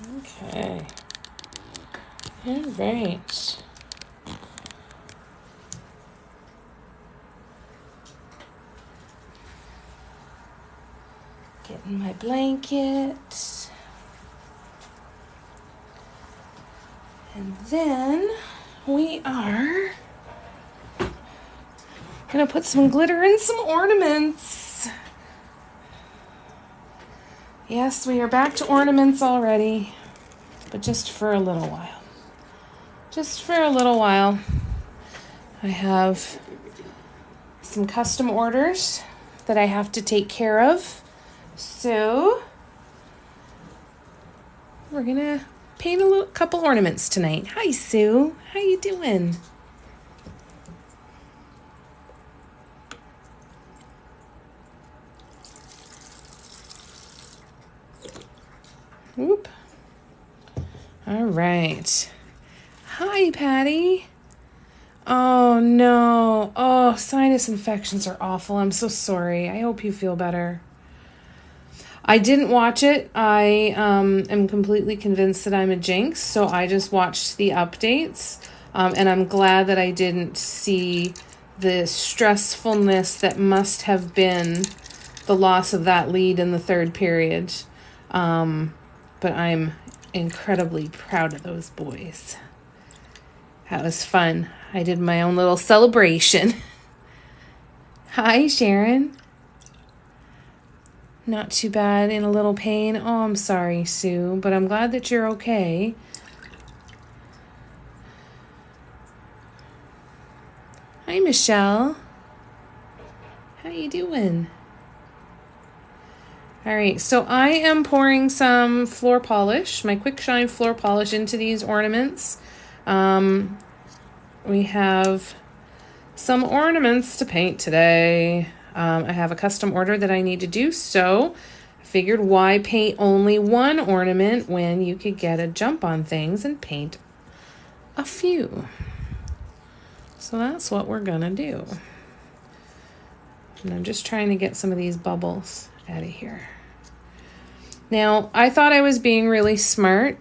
Okay. All right. Getting my blanket. And then we are gonna put some glitter and some ornaments. Yes, we are back to ornaments already, but just for a little while. Just for a little while. I have some custom orders that I have to take care of. So we're gonna paint a couple ornaments tonight. Hi, Sue. How you doing? Whoop. All right. Hi, Patty. Oh, no. Oh, sinus infections are awful. I'm so sorry. I hope you feel better. I didn't watch it. I am completely convinced that I'm a jinx, so I just watched the updates, and I'm glad that I didn't see the stressfulness that must have been the loss of that lead in the third period. But I'm incredibly proud of those boys. That was fun. I did my own little celebration. Hi, Sharon. Not too bad, in a little pain. Oh, I'm sorry, Sue, but I'm glad that you're okay. Hi, Michelle. How you doing? All right, so I am pouring some floor polish, my Quick Shine floor polish, into these ornaments. We have some ornaments to paint today. I have a custom order that I need to do, so I figured why paint only one ornament when you could get a jump on things and paint a few. So that's what we're gonna do. And I'm just trying to get some of these bubbles out of here. Now, I thought I was being really smart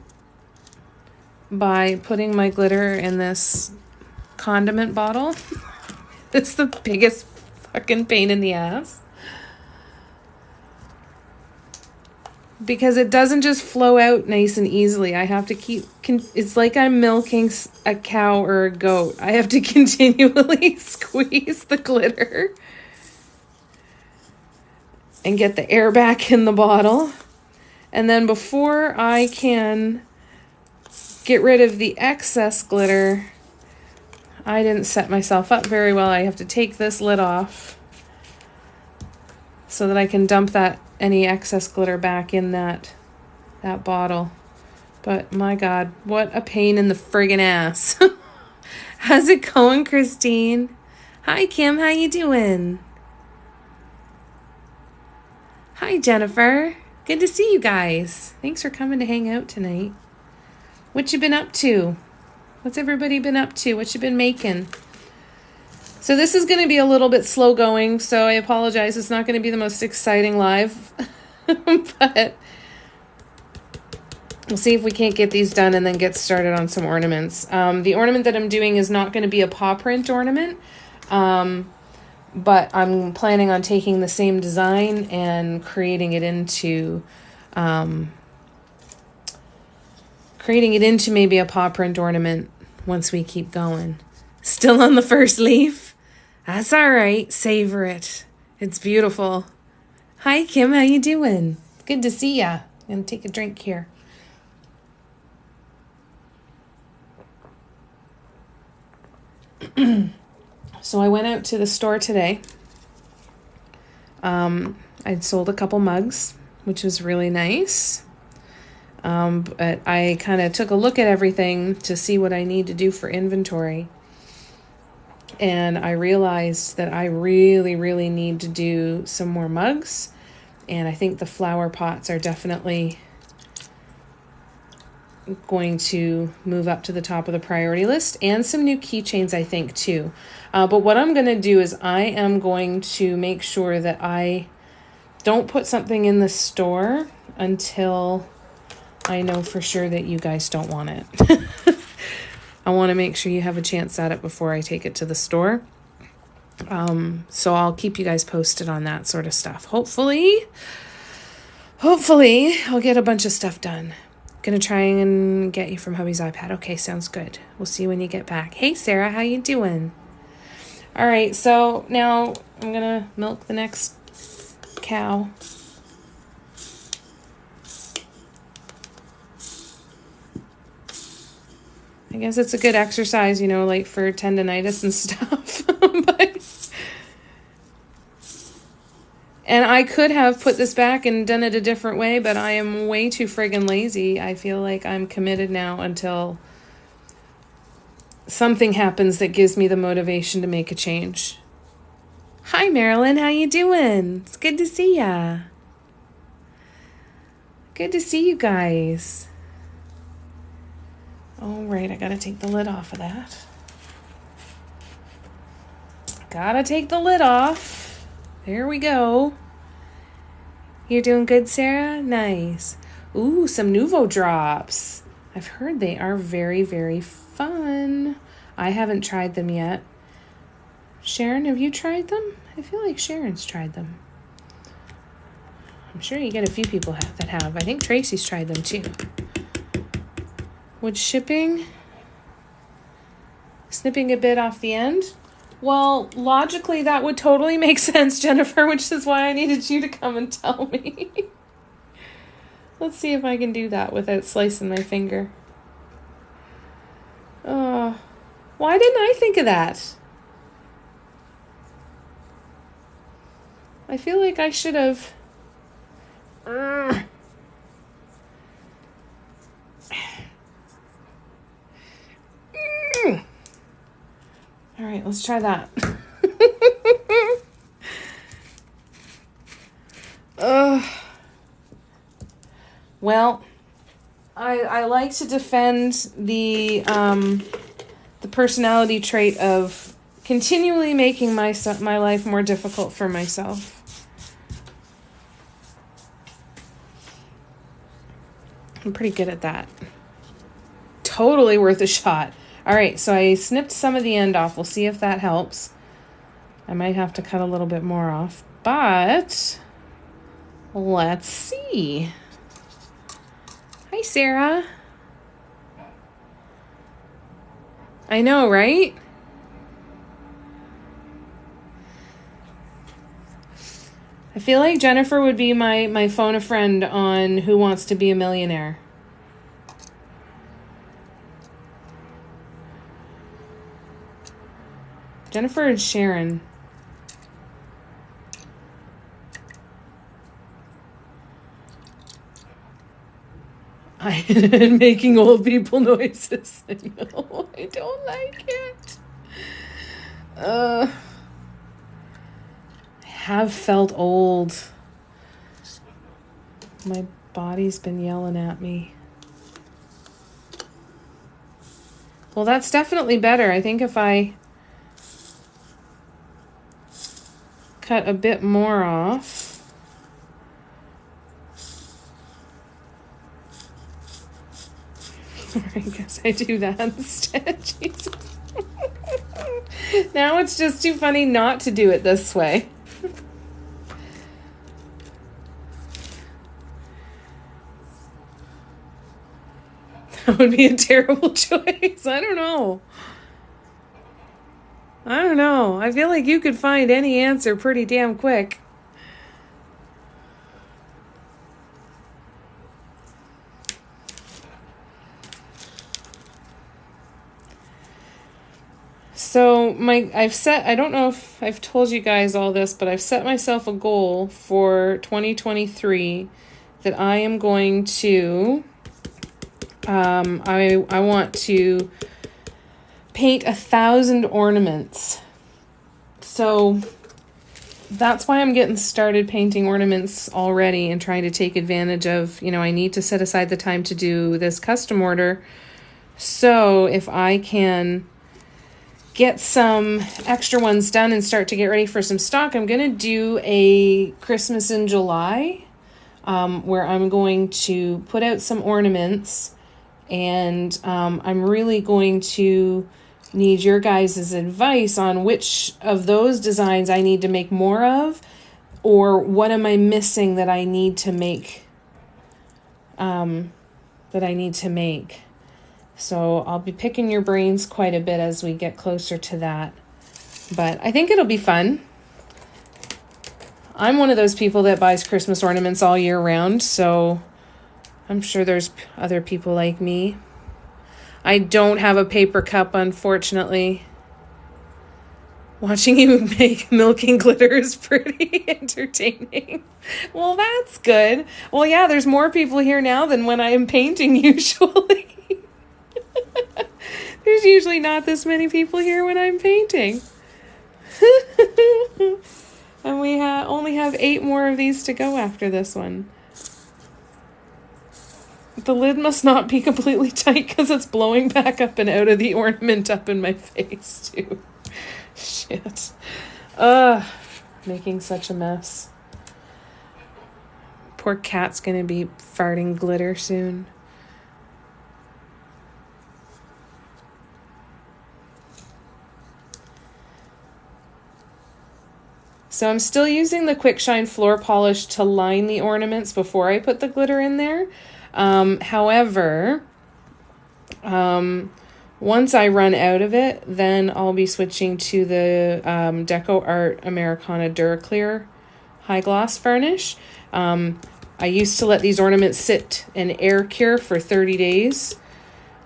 by putting my glitter in this condiment bottle. It's the biggest fucking pain in the ass. Because it doesn't just flow out nice and easily. I have to it's like I'm milking a cow or a goat. I have to continually squeeze the glitter and get the air back in the bottle. And then before I can get rid of the excess glitter, I didn't set myself up very well. I have to take this lid off so that I can dump any excess glitter back in that bottle. But my God, what a pain in the friggin' ass. How's it going, Christine? Hi, Kim. How you doing? Hi, Jennifer. Good to see you guys. Thanks for coming to hang out tonight. What you been up to? What's everybody been up to? What you been making? So this is going to be a little bit slow going, so I apologize. It's not going to be the most exciting live, but we'll see if we can't get these done and then get started on some ornaments. The ornament that I'm doing is not going to be a paw print ornament, but I'm planning on taking the same design and creating it into maybe a paw print ornament once we keep going. Still on the first leaf? That's all right. Savor it. It's beautiful. Hi, Kim. How you doing? Good to see ya. I'm going to take a drink here. So I went out to the store today. I'd sold a couple mugs, which was really nice. But I kind of took a look at everything to see what I need to do for inventory. And I realized that I really, really need to do some more mugs. And I think the flower pots are definitely going to move up to the top of the priority list, and some new keychains, I think, too. But what I'm going to do is I am going to make sure that I don't put something in the store until I know for sure that you guys don't want it. I want to make sure you have a chance at it before I take it to the store. So I'll keep you guys posted on that sort of stuff. Hopefully I'll get a bunch of stuff done. Gonna try and get you from hubby's iPad. Okay, sounds good. We'll see you when you get back. Hey, Sarah, how you doing? All right, so now I'm gonna milk the next cow. I guess it's a good exercise, like for tendonitis and stuff. And I could have put this back and done it a different way, but I am way too friggin' lazy. I feel like I'm committed now until something happens that gives me the motivation to make a change. Hi, Marilyn. How you doing? It's good to see ya. Good to see you guys. All right, I gotta take the lid off of that. Gotta take the lid off. There we go. You're doing good, Sarah? Nice. Ooh, some Nuvo drops. I've heard they are very, very fun. I haven't tried them yet. Sharon, have you tried them? I feel like Sharon's tried them. I'm sure you get a few people that have. I think Tracy's tried them too. Would shipping, snipping a bit off the end? Well, logically, that would totally make sense, Jennifer, which is why I needed you to come and tell me. Let's see if I can do that without slicing my finger. Oh, why didn't I think of that? I feel like I should have. All right, let's try that. Well, I like to defend the personality trait of continually making my life more difficult for myself. I'm pretty good at that. Totally worth a shot. All right, so I snipped some of the end off. We'll see if that helps. I might have to cut a little bit more off, but let's see. Hi, Sarah. I know, right? I feel like Jennifer would be my phone a friend on Who Wants to Be a Millionaire. Jennifer and Sharon. I am making old people noises. I know. I don't like it. I have felt old. My body's been yelling at me. Well, that's definitely better. I think if I cut a bit more off. I guess I do that instead. Jesus. Now it's just too funny not to do it this way. That would be a terrible choice. I don't know. I feel like you could find any answer pretty damn quick. So I don't know if I've told you guys all this, but I've set myself a goal for 2023 that I am going to, I want to paint 1,000 ornaments. So that's why I'm getting started painting ornaments already and trying to take advantage of, I need to set aside the time to do this custom order. So if I can get some extra ones done and start to get ready for some stock, I'm going to do a Christmas in July where I'm going to put out some ornaments, and I'm really going to need your guys' advice on which of those designs I need to make more of, or what am I missing that I need to make, So I'll be picking your brains quite a bit as we get closer to that. But I think it'll be fun. I'm one of those people that buys Christmas ornaments all year round, so I'm sure there's other people like me. I don't have a paper cup, unfortunately. Watching you make milking glitter is pretty entertaining. Well, that's good. Well, yeah, there's more people here now than when I am painting usually. There's usually not this many people here when I'm painting. And we only have 8 more of these to go after this one. The lid must not be completely tight because it's blowing back up and out of the ornament up in my face too. Shit. Making such a mess. Poor cat's gonna be farting glitter soon. So I'm still using the Quick Shine floor polish to line the ornaments before I put the glitter in there. However, once I run out of it, then I'll be switching to the Deco Art Americana Duraclear High Gloss Varnish. I used to let these ornaments sit and air cure for 30 days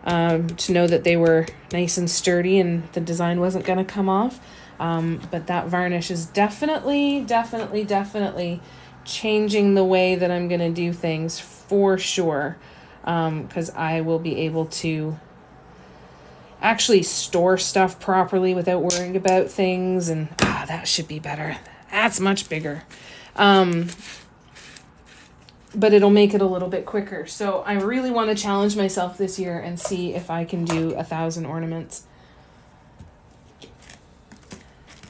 to know that they were nice and sturdy and the design wasn't going to come off. But that varnish is definitely changing the way that I'm going to do things for sure. Because I will be able to actually store stuff properly without worrying about things. And that should be better. That's much bigger. But it'll make it a little bit quicker. So I really want to challenge myself this year and see if I can do 1,000 ornaments.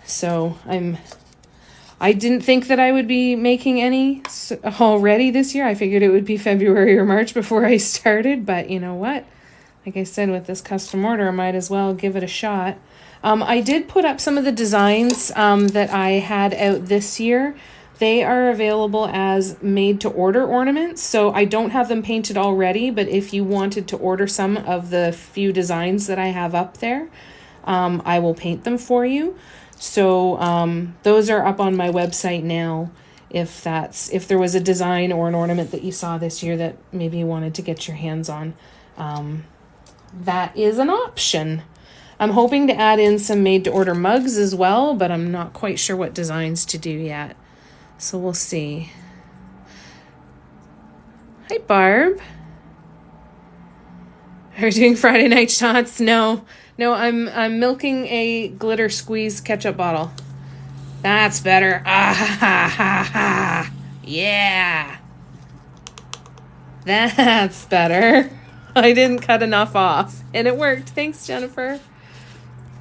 So I didn't think that I would be making any already this year. I figured it would be February or March before I started, but you know what? Like I said, with this custom order, I might as well give it a shot. I did put up some of the designs that I had out this year. They are available as made-to-order ornaments, so I don't have them painted already, but if you wanted to order some of the few designs that I have up there, I will paint them for you. So those are up on my website now. If there was a design or an ornament that you saw this year that maybe you wanted to get your hands on, that is an option. I'm hoping to add in some made-to-order mugs as well, but I'm not quite sure what designs to do yet. So we'll see. Hi, Barb. Are you doing Friday night shots? No, I'm milking a glitter squeeze ketchup bottle. That's better. Ah ha ha ha. Yeah. That's better. I didn't cut enough off, and it worked. Thanks, Jennifer.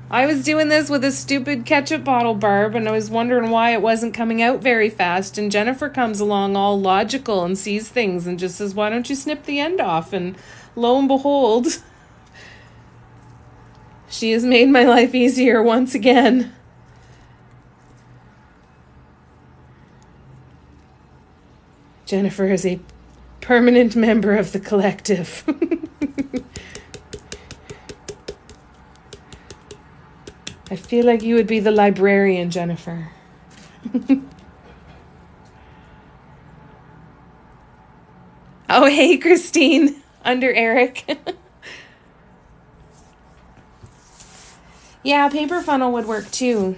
I was doing this with a stupid ketchup bottle, Barb, and I was wondering why it wasn't coming out very fast, and Jennifer comes along all logical and sees things and just says, why don't you snip the end off? And lo and behold, she has made my life easier once again. Jennifer is a permanent member of the collective. I feel like you would be the librarian, Jennifer. Oh, hey, Christine, under Eric. Yeah, paper funnel would work too.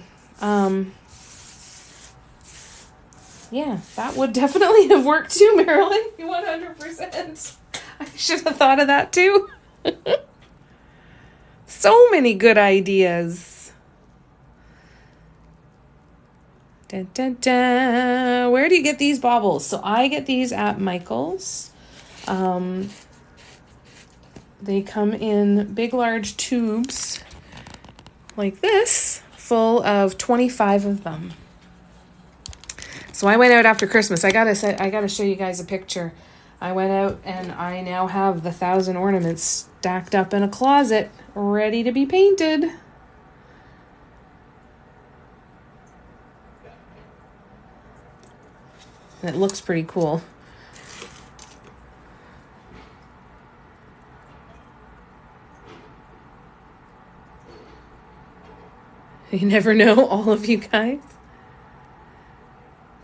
Yeah, that would definitely have worked too, Marilyn. 100%. I should have thought of that too. So many good ideas. Dun, dun, dun. Where do you get these baubles? So I get these at Michael's. They come in big, large tubes like this, full of 25 of them. So I went out after Christmas. I gotta show you guys a picture. I went out and I now have the 1,000 ornaments stacked up in a closet, ready to be painted. And it looks pretty cool. You never know, all of you guys.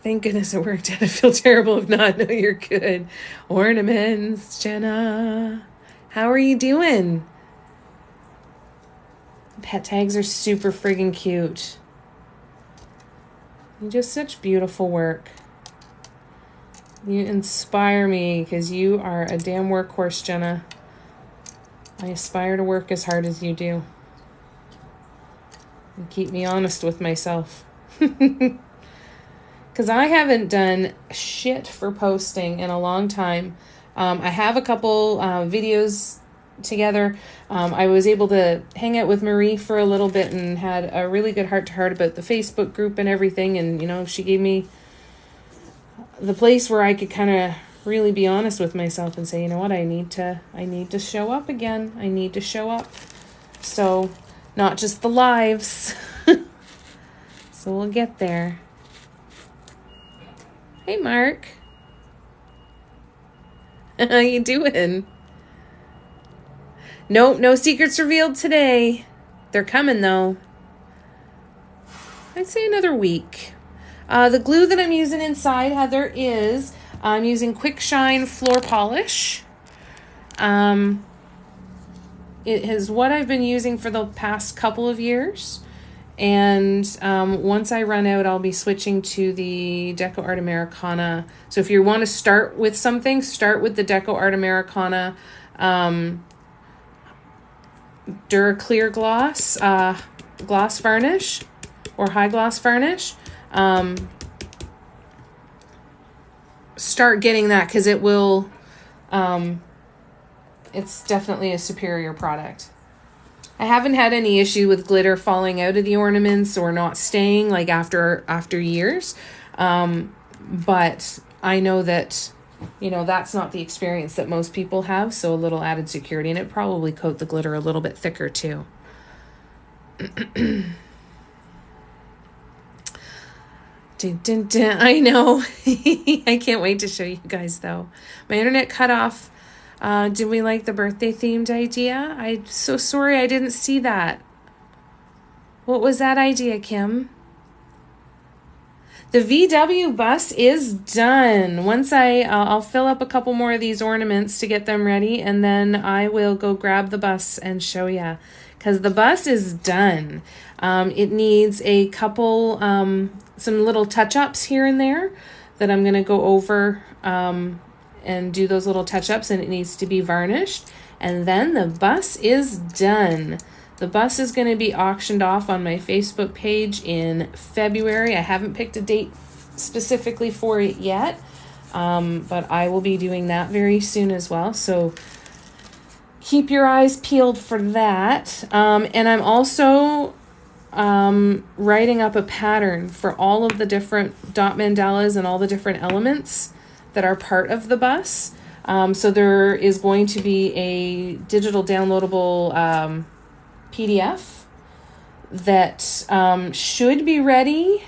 Thank goodness it worked out. I feel terrible if not. No, you're good. Ornaments, Jenna. How are you doing? Pet tags are super friggin' cute. You do such beautiful work. You inspire me because you are a damn workhorse, Jenna. I aspire to work as hard as you do. And keep me honest with myself. Because I haven't done shit for posting in a long time. I have a couple videos together. I was able to hang out with Marie for a little bit and had a really good heart-to-heart about the Facebook group and everything. And, you know, she gave me the place where I could kind of really be honest with myself and say, you know what, I need to show up again. I need to show up. So, not just the lives. So we'll get there. Hey, Mark. How you doing? Nope, no secrets revealed today. They're coming, though. I'd say another week. The glue that I'm using inside, Heather, is I'm using Quick Shine Floor Polish. It is what I've been using for the past couple of years. And once I run out, I'll be switching to the Deco Art Americana. So if you want to start with something, start with the Deco Art Americana Duraclear Gloss gloss varnish or high gloss varnish. Start getting that because it will, it's definitely a superior product. I haven't had any issue with glitter falling out of the ornaments or not staying like after years. But I know that, you know, that's not the experience that most people have. So a little added security, and it probably coat the glitter a little bit thicker too. Dun, dun, dun. I know. I can't wait to show you guys though. My internet cut off. Did we like the birthday themed idea? I'm so sorry I didn't see that. What was that idea, Kim? The VW bus is done. Once I'll fill up a couple more of these ornaments to get them ready, and then I will go grab the bus and show ya. Because the bus is done. It needs a couple, some little touch-ups here and there that I'm going to go over and do those little touch-ups, and it needs to be varnished. And then the bus is done. The bus is going to be auctioned off on my Facebook page in February. I haven't picked a date specifically for it yet, but I will be doing that very soon as well. So keep your eyes peeled for that. And I'm also writing up a pattern for all of the different dot mandalas and all the different elements that are part of the bus. So there is going to be a digital downloadable PDF that should be ready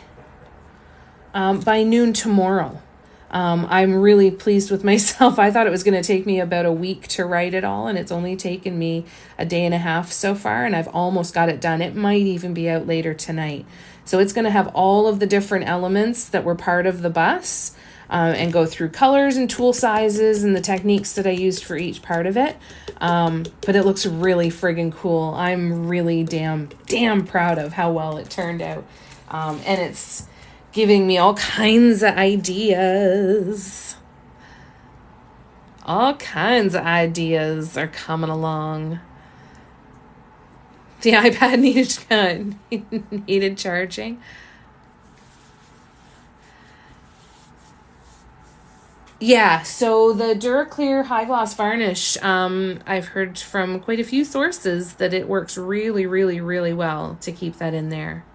by noon tomorrow. I'm really pleased with myself. I thought it was going to take me about a week to write it all, and it's only taken me a day and a half so far, and I've almost got it done. It might even be out later tonight. So it's going to have all of the different elements that were part of the bus, and go through colors and tool sizes and the techniques that I used for each part of it. But it looks really friggin' cool. I'm really damn proud of how well it turned out. And it's giving me all kinds of ideas. All kinds of ideas are coming along. The iPad needed charging. Yeah, so the Duraclear High Gloss Varnish, I've heard from quite a few sources that it works really, really, really well to keep that in there.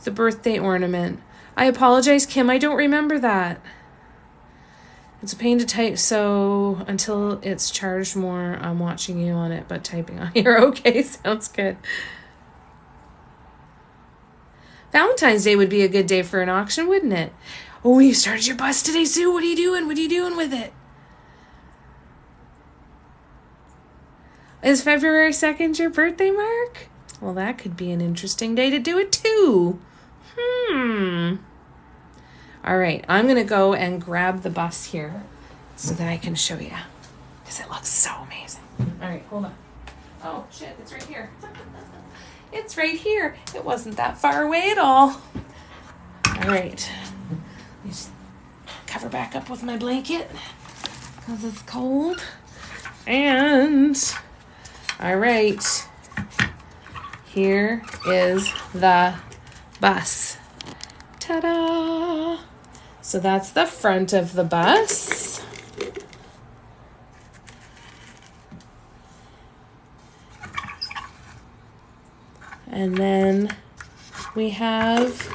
The birthday ornament. I apologize, Kim. I don't remember that. It's a pain to type, so until it's charged more, I'm watching you on it, but typing on here. Okay, sounds good. Valentine's Day would be a good day for an auction, wouldn't it? Oh, you started your bus today, Sue. What are you doing? What are you doing with it? Is February 2nd your birthday, Mark? Well, that could be an interesting day to do it, too. All right, I'm going to go and grab the bus here so that I can show you, because it looks so amazing. All right, hold on. Oh, shit, it's right here. It's right here. It wasn't that far away at all. All right. Just cover back up with my blanket because it's cold. And, all right, here is the bus. Ta-da! So that's the front of the bus. And then we have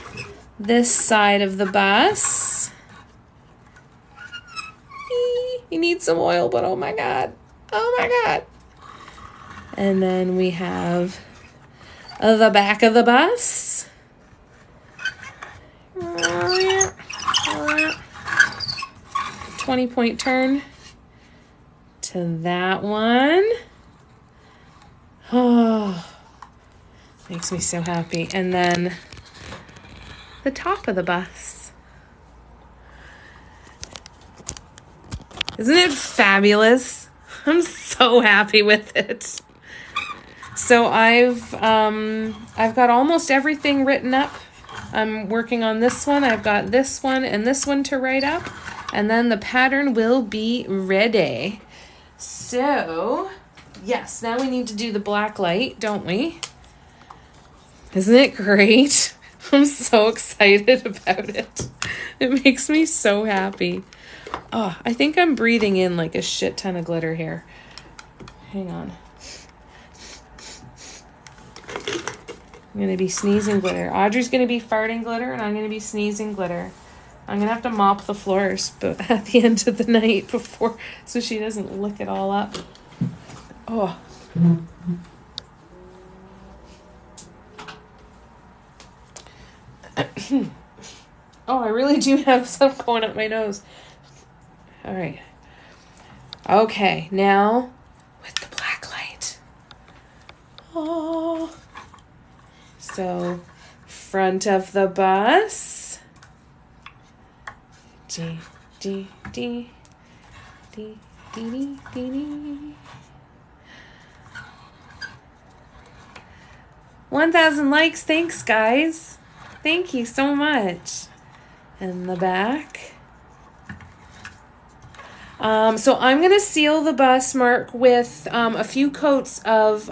this side of the bus. You need some oil, but oh my God. Oh my God. And then we have the back of the bus. 20-point turn to that one. Oh, makes me so happy. And then the top of the bus. Isn't it fabulous? I'm so happy with it. So I've got almost everything written up. I'm working on this one. I've got this one and this one to write up. And then the pattern will be ready. So, yes, now we need to do the black light, don't we? Isn't it great? I'm so excited about it. It makes me so happy. Oh, I think I'm breathing in like a shit ton of glitter here. Hang on. I'm going to be sneezing glitter. Audrey's going to be farting glitter, and I'm going to be sneezing glitter. I'm going to have to mop the floors but at the end of the night before, so she doesn't lick it all up. Oh. Oh, I really do have some going up my nose. All right. Okay, now with the black light. Oh. So, front of the bus. D, D, D, D, D, D, D, D. 1,000 likes. Thanks, guys. Thank you so much. And the back. So I'm going to seal the bus, Mark, with a few coats of...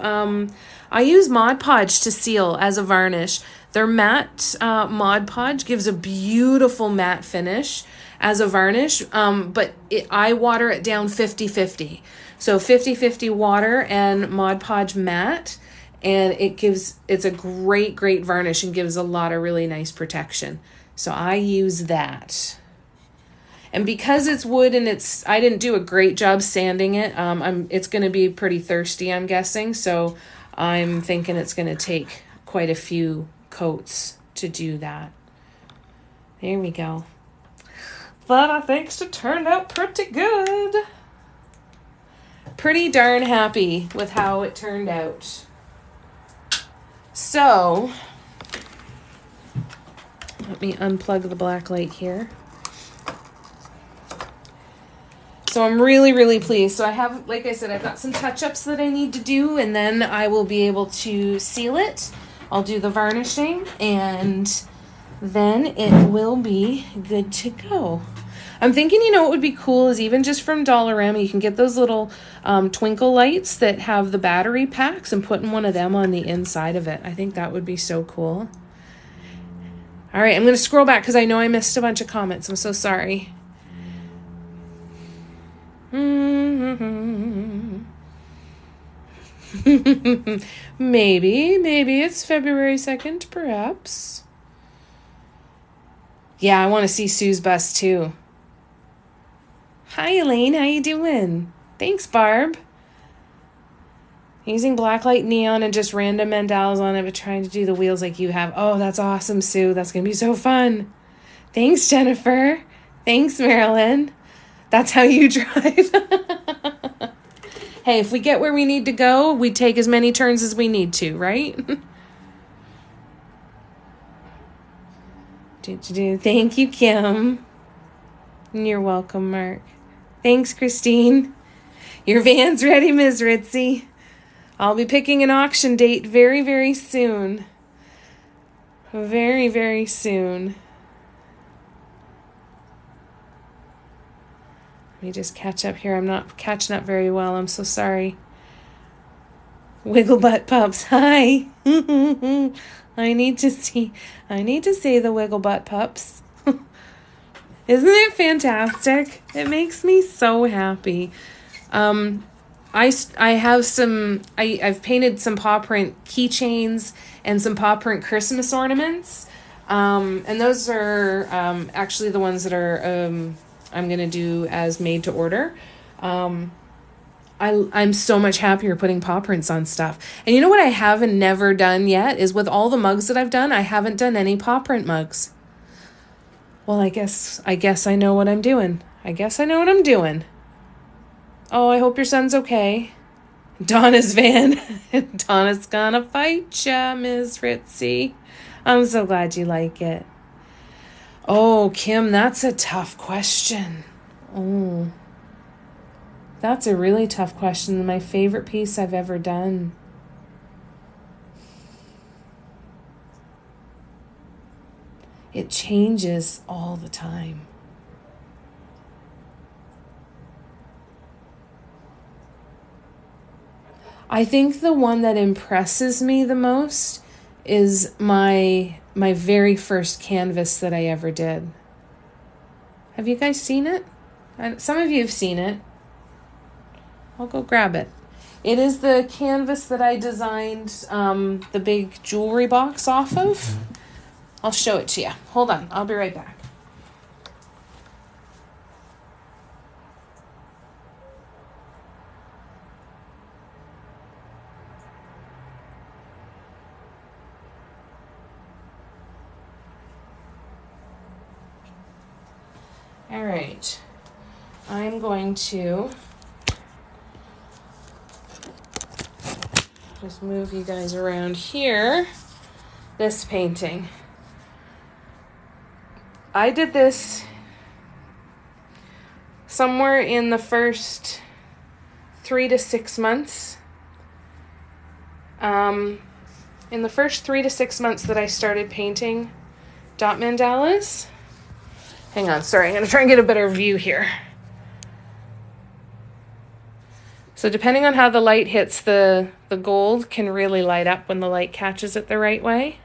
I use Mod Podge to seal as a varnish. Their matte Mod Podge gives a beautiful matte finish as a varnish, but I water it down 50-50. So 50-50 water and Mod Podge matte, and it's a great, great varnish and gives a lot of really nice protection. So I use that. And because it's wood and I didn't do a great job sanding it, it's going to be pretty thirsty, I'm guessing. So I'm thinking it's going to take quite a few coats to do that. There we go. But I think it turned out pretty good. Pretty darn happy with how it turned out. So, let me unplug the black light here. So I'm really, really pleased. So I have, like I said, I've got some touch-ups that I need to do, and then I will be able to seal it. I'll do the varnishing, and then it will be good to go. I'm thinking, what would be cool is even just from Dollarama, you can get those little twinkle lights that have the battery packs and putting one of them on the inside of it. I think that would be so cool. All right, I'm going to scroll back because I know I missed a bunch of comments. I'm so sorry. Maybe it's February 2nd, perhaps. Yeah, I want to see Sue's bust too. Hi, Elaine. How you doing? Thanks, Barb. Using blacklight neon and just random mandalas on it, but trying to do the wheels like you have. Oh, that's awesome, Sue. That's going to be so fun. Thanks, Jennifer. Thanks, Marilyn. That's how you drive. Hey, if we get where we need to go, we take as many turns as we need to, right? Thank you, Kim. You're welcome, Mark. Thanks, Christine. Your van's ready, Ms. Ritzy. I'll be picking an auction date very, very soon. Very, very soon. Let me just catch up here. I'm not catching up very well. I'm so sorry. Wiggle butt pups. Hi. I need to see the wiggle butt pups. Isn't it fantastic? It makes me so happy. I have some, I've painted some paw print keychains and some paw print Christmas ornaments. And those are actually the ones that are I'm going to do as made to order. I'm so much happier putting paw prints on stuff. And you know what I haven't never done yet is with all the mugs that I've done, I haven't done any paw print mugs. Well, I guess I know what I'm doing. Oh, I hope your son's okay. Donna's van. Donna's gonna fight ya, Ms. Ritzy. I'm so glad you like it. Oh, Kim, that's a tough question. Oh, that's a really tough question. My favorite piece I've ever done. It changes all the time. I think the one that impresses me the most is my very first canvas that I ever did. Have you guys seen it? Some of you have seen it. I'll go grab it. It is the canvas that I designed the big jewelry box off of. I'll show it to you. Hold on. I'll be right back. All right. I'm going to just move you guys around here. This painting. I did this somewhere in the first 3 to 6 months. In the first 3 to 6 months that I started painting dot mandalas. Hang on, sorry, I'm going to try and get a better view here. So depending on how the light hits the gold can really light up when the light catches it the right way.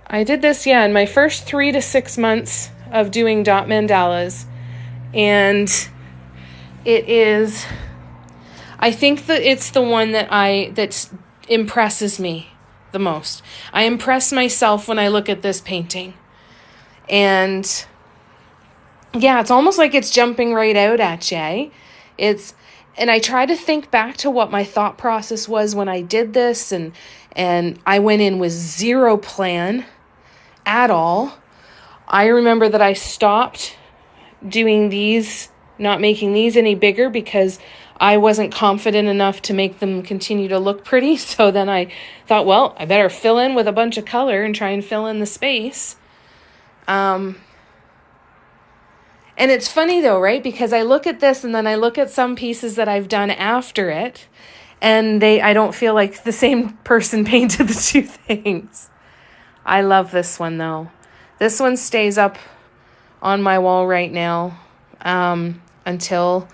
I did this, in my first 3 to 6 months of doing dot mandalas. And it is, I think that it's the one that impresses me the most. I impress myself when I look at this painting. And yeah, it's almost like it's jumping right out at you. And I try to think back to what my thought process was when I did this, and I went in with zero plan at all. I remember that I stopped doing these, not making these any bigger because I wasn't confident enough to make them continue to look pretty. So then I thought, well, I better fill in with a bunch of color and try and fill in the space. And it's funny though, right? Because I look at this and then I look at some pieces that I've done after it, and I don't feel like the same person painted the two things. I love this one though. This one stays up on my wall right now, until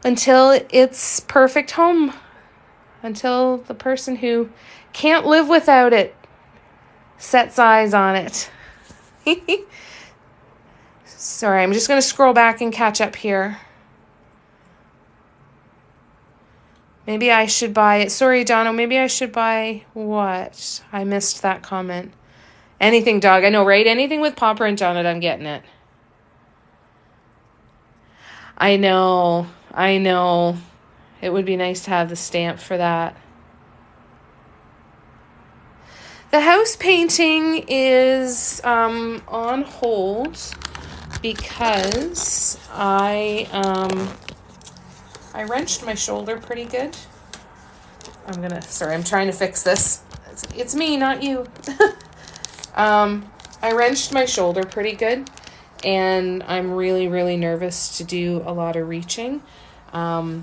it's perfect home, until the person who can't live without it sets eyes on it. Sorry, I'm just going to scroll back and catch up here. Maybe I should buy it. Sorry, Donna, maybe I should buy what? I missed that comment. Anything, dog. I know, right? Anything with paw print on it, I'm getting it. I know. It would be nice to have the stamp for that. The house painting is on hold because I wrenched my shoulder pretty good. I'm trying to fix this. It's me, not you. I wrenched my shoulder pretty good, and I'm really, really nervous to do a lot of reaching. I've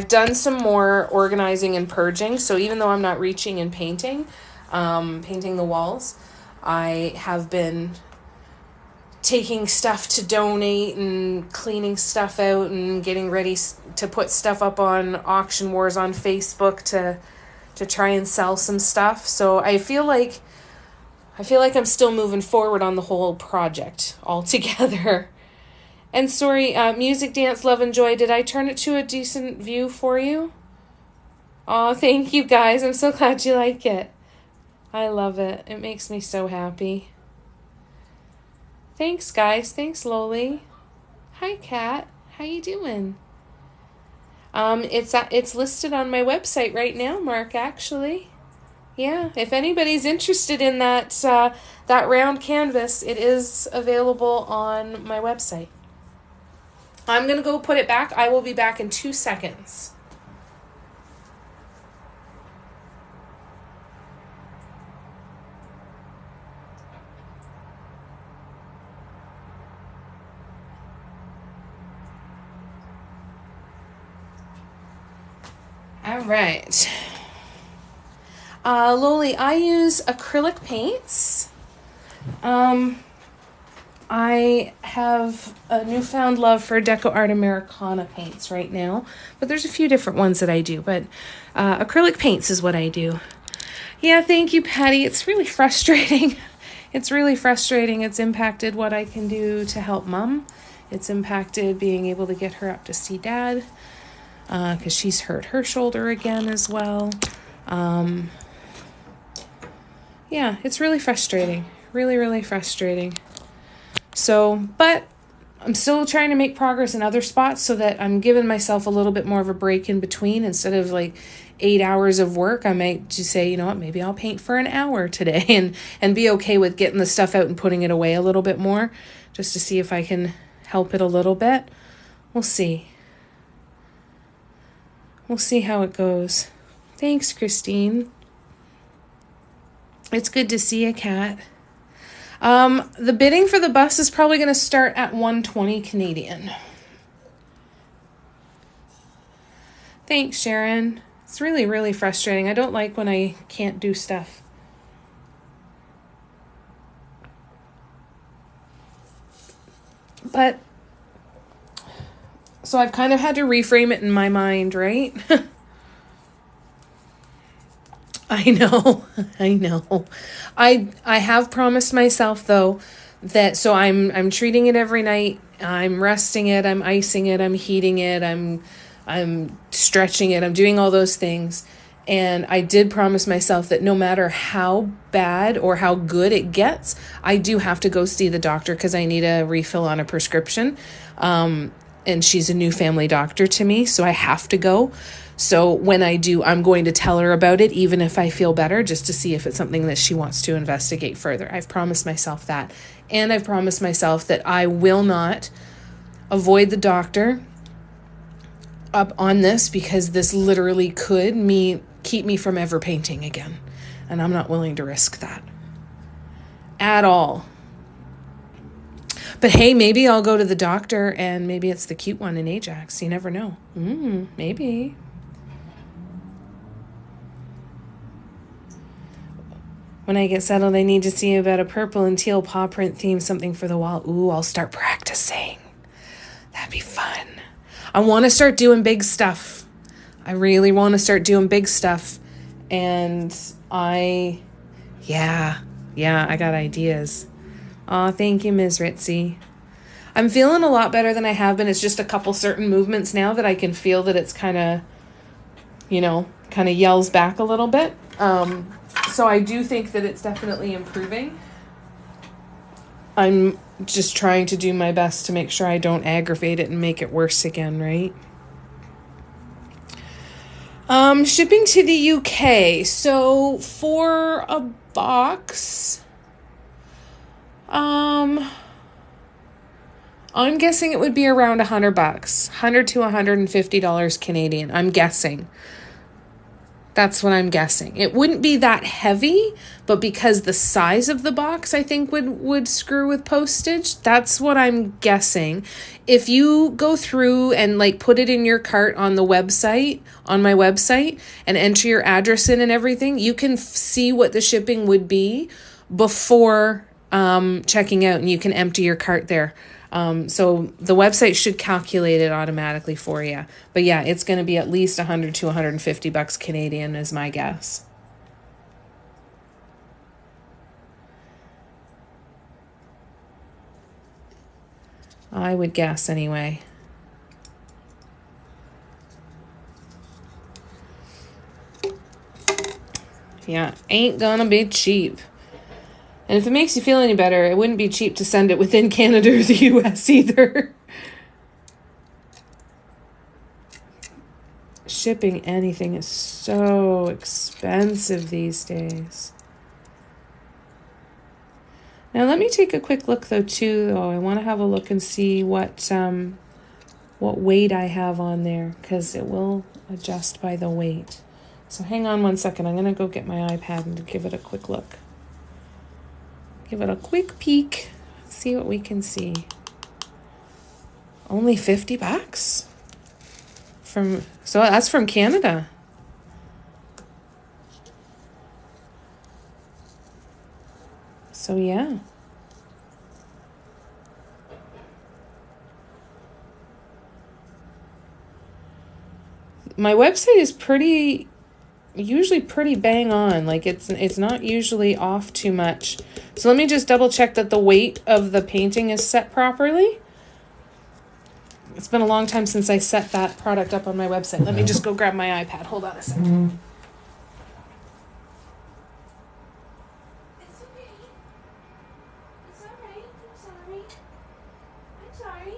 done some more organizing and purging, so even though I'm not reaching and painting the walls, I have been taking stuff to donate and cleaning stuff out and getting ready to put stuff up on auction wars on Facebook to try and sell some stuff. So I feel like I'm still moving forward on the whole project altogether. And sorry, music, dance, love, and joy. Did I turn it to a decent view for you? Oh, thank you guys. I'm so glad you like it. I love it. It makes me so happy. Thanks, guys. Thanks, Loli. Hi, Kat. How you doing? It's listed on my website right now, Mark, actually. Yeah, if anybody's interested in that round canvas, it is available on my website. I'm going to go put it back. I will be back in 2 seconds. All right. Loli, I use acrylic paints. I have a newfound love for Deco Art Americana paints right now, but there's a few different ones that I do, but acrylic paints is what I do. Yeah, thank you, Patty. It's really frustrating. It's really frustrating. It's impacted what I can do to help Mom. It's impacted being able to get her up to see Dad, because she's hurt her shoulder again as well. Yeah, it's really frustrating. Really, really frustrating. So, but I'm still trying to make progress in other spots so that I'm giving myself a little bit more of a break in between. Instead of like 8 hours of work, I might just say, you know what, maybe I'll paint for an hour today and be okay with getting the stuff out and putting it away a little bit more, just to see if I can help it a little bit. We'll see. We'll see how it goes. Thanks, Christine. It's good to see you, Kat. The bidding for the bus is probably going to start at $120 Canadian. Thanks, Sharon. It's really, really frustrating. I don't like when I can't do stuff. But, so I've kind of had to reframe it in my mind, right? I know. I have promised myself though that, so I'm treating it every night. I'm resting it, I'm icing it, I'm heating it, I'm stretching it, I'm doing all those things. And I did promise myself that no matter how bad or how good it gets, I do have to go see the doctor because I need a refill on a prescription. And she's a new family doctor to me, so I have to go. So when I do, I'm going to tell her about it, even if I feel better, just to see if it's something that she wants to investigate further. I've promised myself that. And I've promised myself that I will not avoid the doctor up on this, because this literally could keep me from ever painting again. And I'm not willing to risk that at all. But hey, maybe I'll go to the doctor and maybe it's the cute one in Ajax. You never know. Maybe. When I get settled, I need to see about a purple and teal paw print theme, something for the wall. Ooh, I'll start practicing. That'd be fun. I want to start doing big stuff. I really want to start doing big stuff. And I got ideas. Aw, thank you, Ms. Ritzy. I'm feeling a lot better than I have been. It's just a couple certain movements now that I can feel that it's kind of yells back a little bit. So So I do think that it's definitely improving. I'm just trying to do my best to make sure I don't aggravate it and make it worse again, right? Shipping to the UK. So for a box, I'm guessing it would be around $100, $100 to $150 Canadian. I'm guessing. That's what I'm guessing. It wouldn't be that heavy, but because the size of the box, I think would screw with postage. That's what I'm guessing. If you go through and like put it in your cart on the website, on my website, and enter your address in and everything, you can see what the shipping would be before checking out, and you can empty your cart there. So the website should calculate it automatically for you. But yeah, it's going to be at least $100 to $150 Canadian is my guess. I would guess anyway. Yeah, ain't gonna be cheap. And if it makes you feel any better, it wouldn't be cheap to send it within Canada or the US either. Shipping anything is so expensive these days. Now let me take a quick look though too. I want to have a look and see what weight I have on there, because it will adjust by the weight. So hang on one second. I'm going to go get my iPad and give it a quick look. Give it a quick peek. See what we can see. Only $50? So that's from Canada. So yeah. My website is usually pretty bang on. Like it's not usually off too much. So let me just double check that the weight of the painting is set properly. It's been a long time since I set that product up on my website. Let me just go grab my iPad. Hold on a second. It's okay. It's all right. I'm sorry.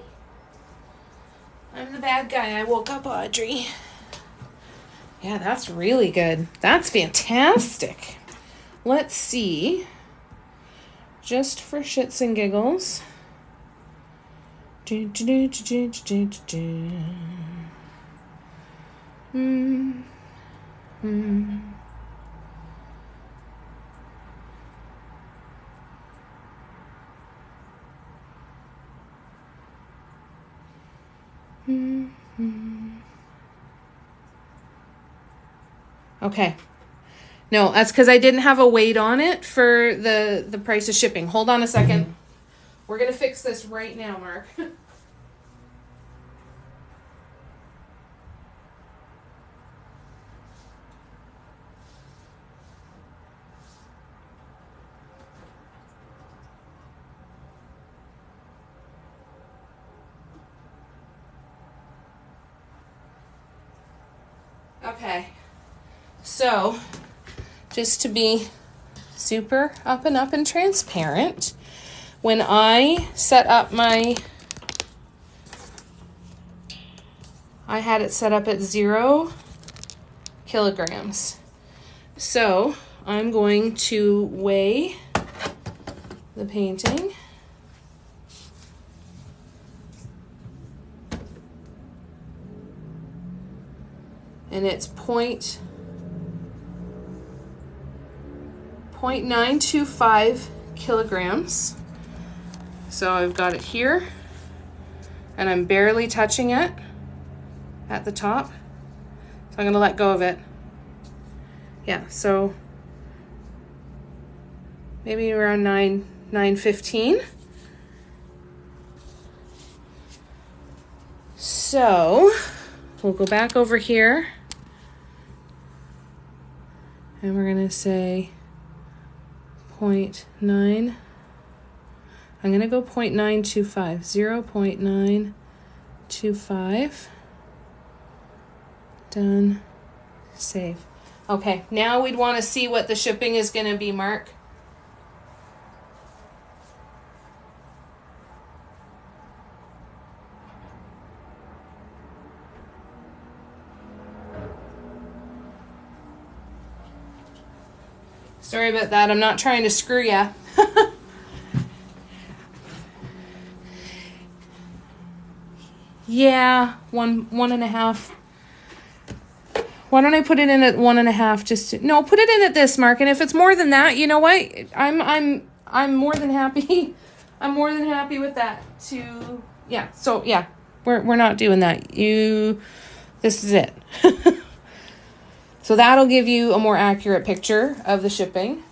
I'm the bad guy. I woke up Audrey. Yeah, that's really good. That's fantastic. Let's see. Just for shits and giggles. Okay. No, that's because I didn't have a weight on it for the price of shipping. Hold on a second. We're going to fix this right now, Mark. Okay. So, just to be super up and transparent, when I set up I had it set up at 0 kilograms. So, I'm going to weigh the painting. And it's 0.925 kilograms. So I've got it here, and I'm barely touching it at the top. So I'm going to let go of it. Yeah, so maybe around 9:15. So we'll go back over here. And we're going to say 0.9. I'm going to go 0.925. 0.925. Done. Save. Okay, now we'd want to see what the shipping is going to be, Mark. Sorry about that. I'm not trying to screw ya. Yeah, one and a half. Why don't I put it in at 1.5? No, put it in at this, Mark. And if it's more than that, you know what? I'm more than happy. I'm more than happy with that. So yeah, we're not doing that. This is it. So that'll give you a more accurate picture of the shipping.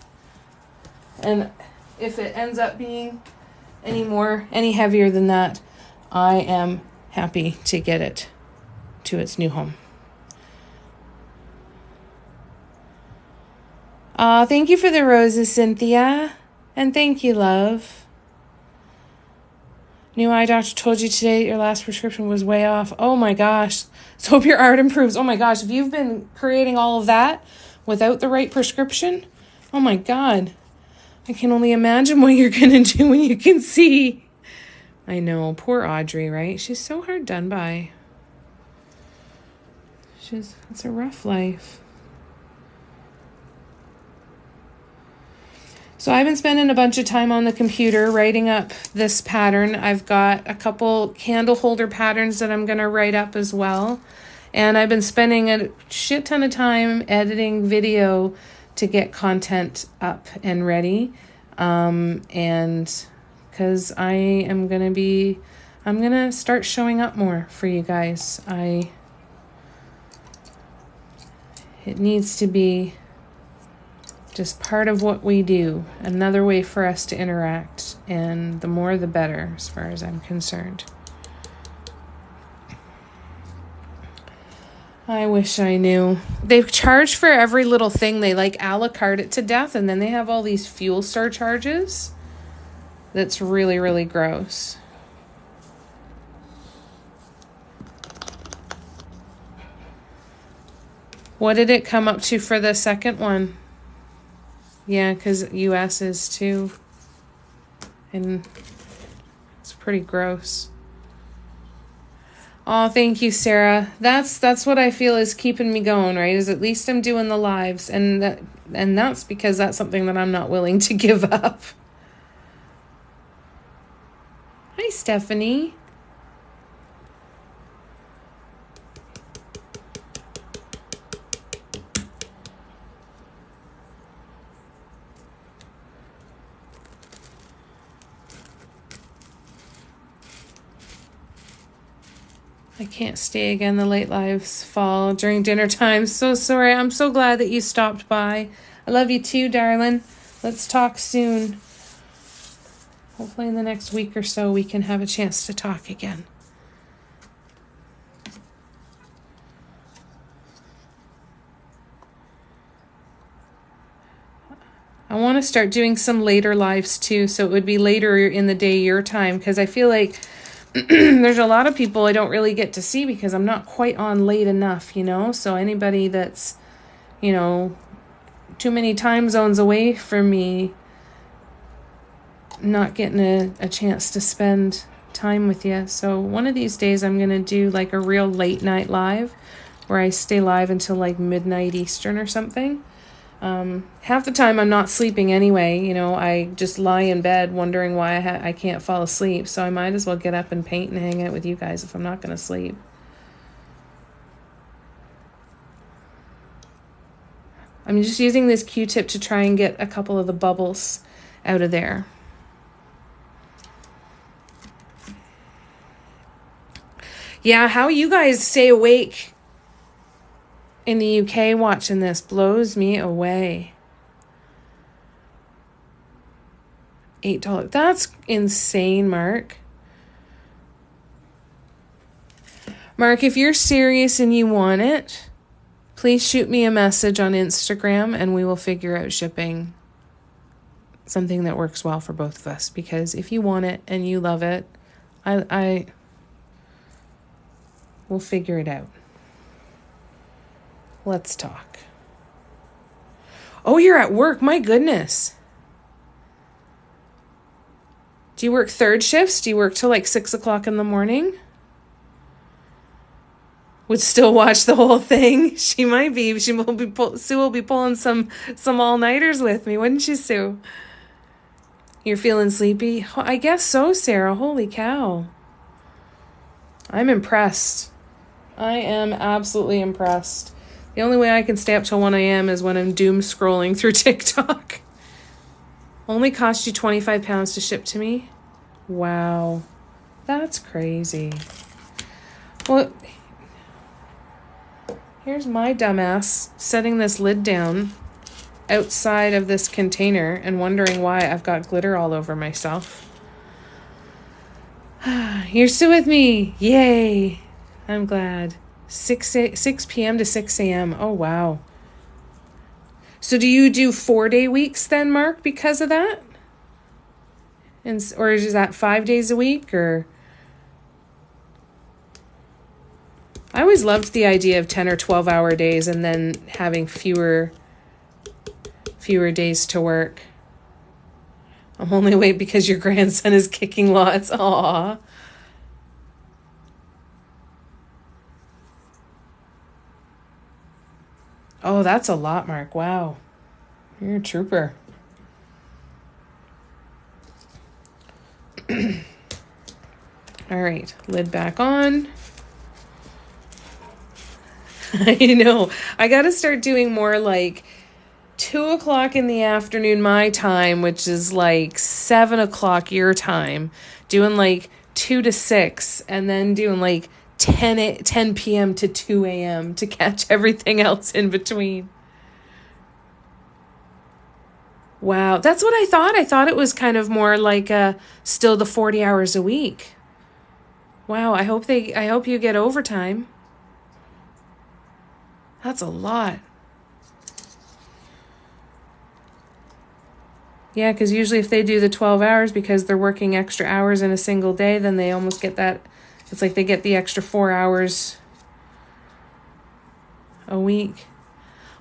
And if it ends up being any heavier than that, I am happy to get it to its new home. Thank you for the roses, Cynthia. And thank you, love. New eye doctor told you today your last prescription was way off. Oh my gosh. So hope your art improves. Oh my gosh. If you've been creating all of that without the right prescription, oh my God. I can only imagine what you're going to do when you can see. I know. Poor Audrey, right? She's so hard done by. It's a rough life. So I've been spending a bunch of time on the computer writing up this pattern. I've got a couple candle holder patterns that I'm going to write up as well. And I've been spending a shit ton of time editing video to get content up and ready. And because I'm going to start showing up more for you guys. It needs to be just part of what we do, another way for us to interact, and the more the better as far as I'm concerned. I wish I knew. They charge for every little thing. They like a la carte it to death, and then they have all these fuel surcharges. That's really, really gross. What did it come up to for the second one? Yeah, because US is too. And it's pretty gross. Oh, thank you, Sarah. That's what I feel is keeping me going, right? Is at least I'm doing the lives. And that's because that's something that I'm not willing to give up. Hi, Stephanie. I can't stay again. The late lives fall during dinner time. So sorry. I'm so glad that you stopped by. I love you too, darling. Let's talk soon. Hopefully in the next week or so we can have a chance to talk again. I want to start doing some later lives too. So it would be later in the day your time, because I feel like there's a lot of people I don't really get to see because I'm not quite on late enough, so anybody that's, too many time zones away from me, not getting a chance to spend time with you. So one of these days I'm going to do like a real late night live where I stay live until like midnight Eastern or something. Half the time I'm not sleeping anyway. I just lie in bed wondering why I can't fall asleep. So I might as well get up and paint and hang out with you guys if I'm not going to sleep. I'm just using this Q-tip to try and get a couple of the bubbles out of there. Yeah, how you guys stay awake in the UK watching this blows me away. $8. That's insane, Mark. Mark, if you're serious and you want it, please shoot me a message on Instagram and we will figure out shipping. Something that works well for both of us. Because if you want it and you love it, we'll figure it out. Let's talk. Oh, you're at work. My goodness. Do you work third shifts? Do you work till like 6 o'clock in the morning? Would still watch the whole thing. She might be. Sue will be pulling some all-nighters with me, wouldn't you, Sue? You're feeling sleepy? I guess so, Sarah. Holy cow. I'm impressed. I am absolutely impressed. The only way I can stay up till 1 a.m. is when I'm doom scrolling through TikTok. Only cost you 25 pounds to ship to me? Wow. That's crazy. Well, here's my dumbass setting this lid down outside of this container and wondering why I've got glitter all over myself. You're still with me. Yay. I'm glad. 6 p.m. to 6 a.m. Oh, wow. So do you do 4-day weeks then, Mark, because of that? Or is that 5 days a week? Or I always loved the idea of 10 or 12-hour days and then having fewer days to work. I'm only awake because your grandson is kicking lots. Aw. Oh, that's a lot, Mark. Wow. You're a trooper. All right, lid back on. I know. I got to start doing more like 2 o'clock in the afternoon my time, which is like 7 o'clock your time, doing like 2 to 6, and then doing like 10 p.m. to 2 a.m. to catch everything else in between. Wow, that's what I thought. I thought it was kind of more like still the 40 hours a week. Wow, I hope you get overtime. That's a lot. Yeah, because usually if they do the 12 hours because they're working extra hours in a single day, then they almost get that. It's like they get the extra 4 hours a week.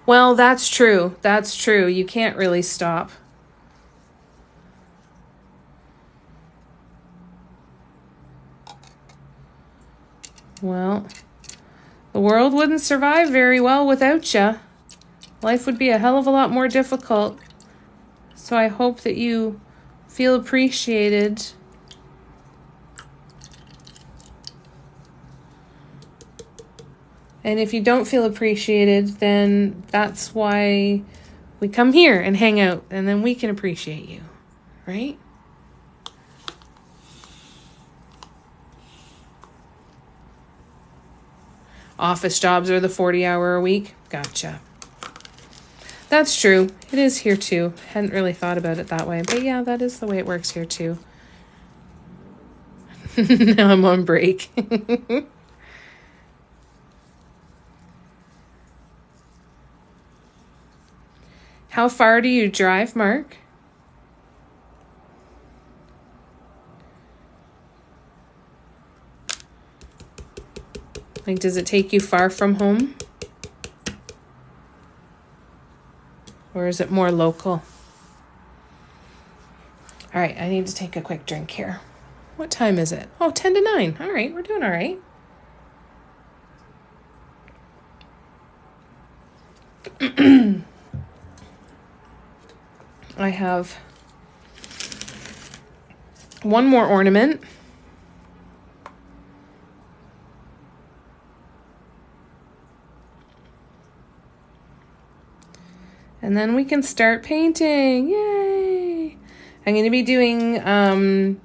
Well, that's true. That's true. You can't really stop. Well, the world wouldn't survive very well without you. Life would be a hell of a lot more difficult. So I hope that you feel appreciated. And if you don't feel appreciated, then that's why we come here and hang out, and then we can appreciate you, right? Office jobs are the 40-hour a week. Gotcha. That's true. It is here too. Hadn't really thought about it that way. But yeah, that is the way it works here too. Now I'm on break. How far do you drive, Mark? Like, does it take you far from home? Or is it more local? All right, I need to take a quick drink here. What time is it? Oh, 10 to 9. All right, we're doing all right. I have one more ornament. And then we can start painting. Yay! I'm going to be doing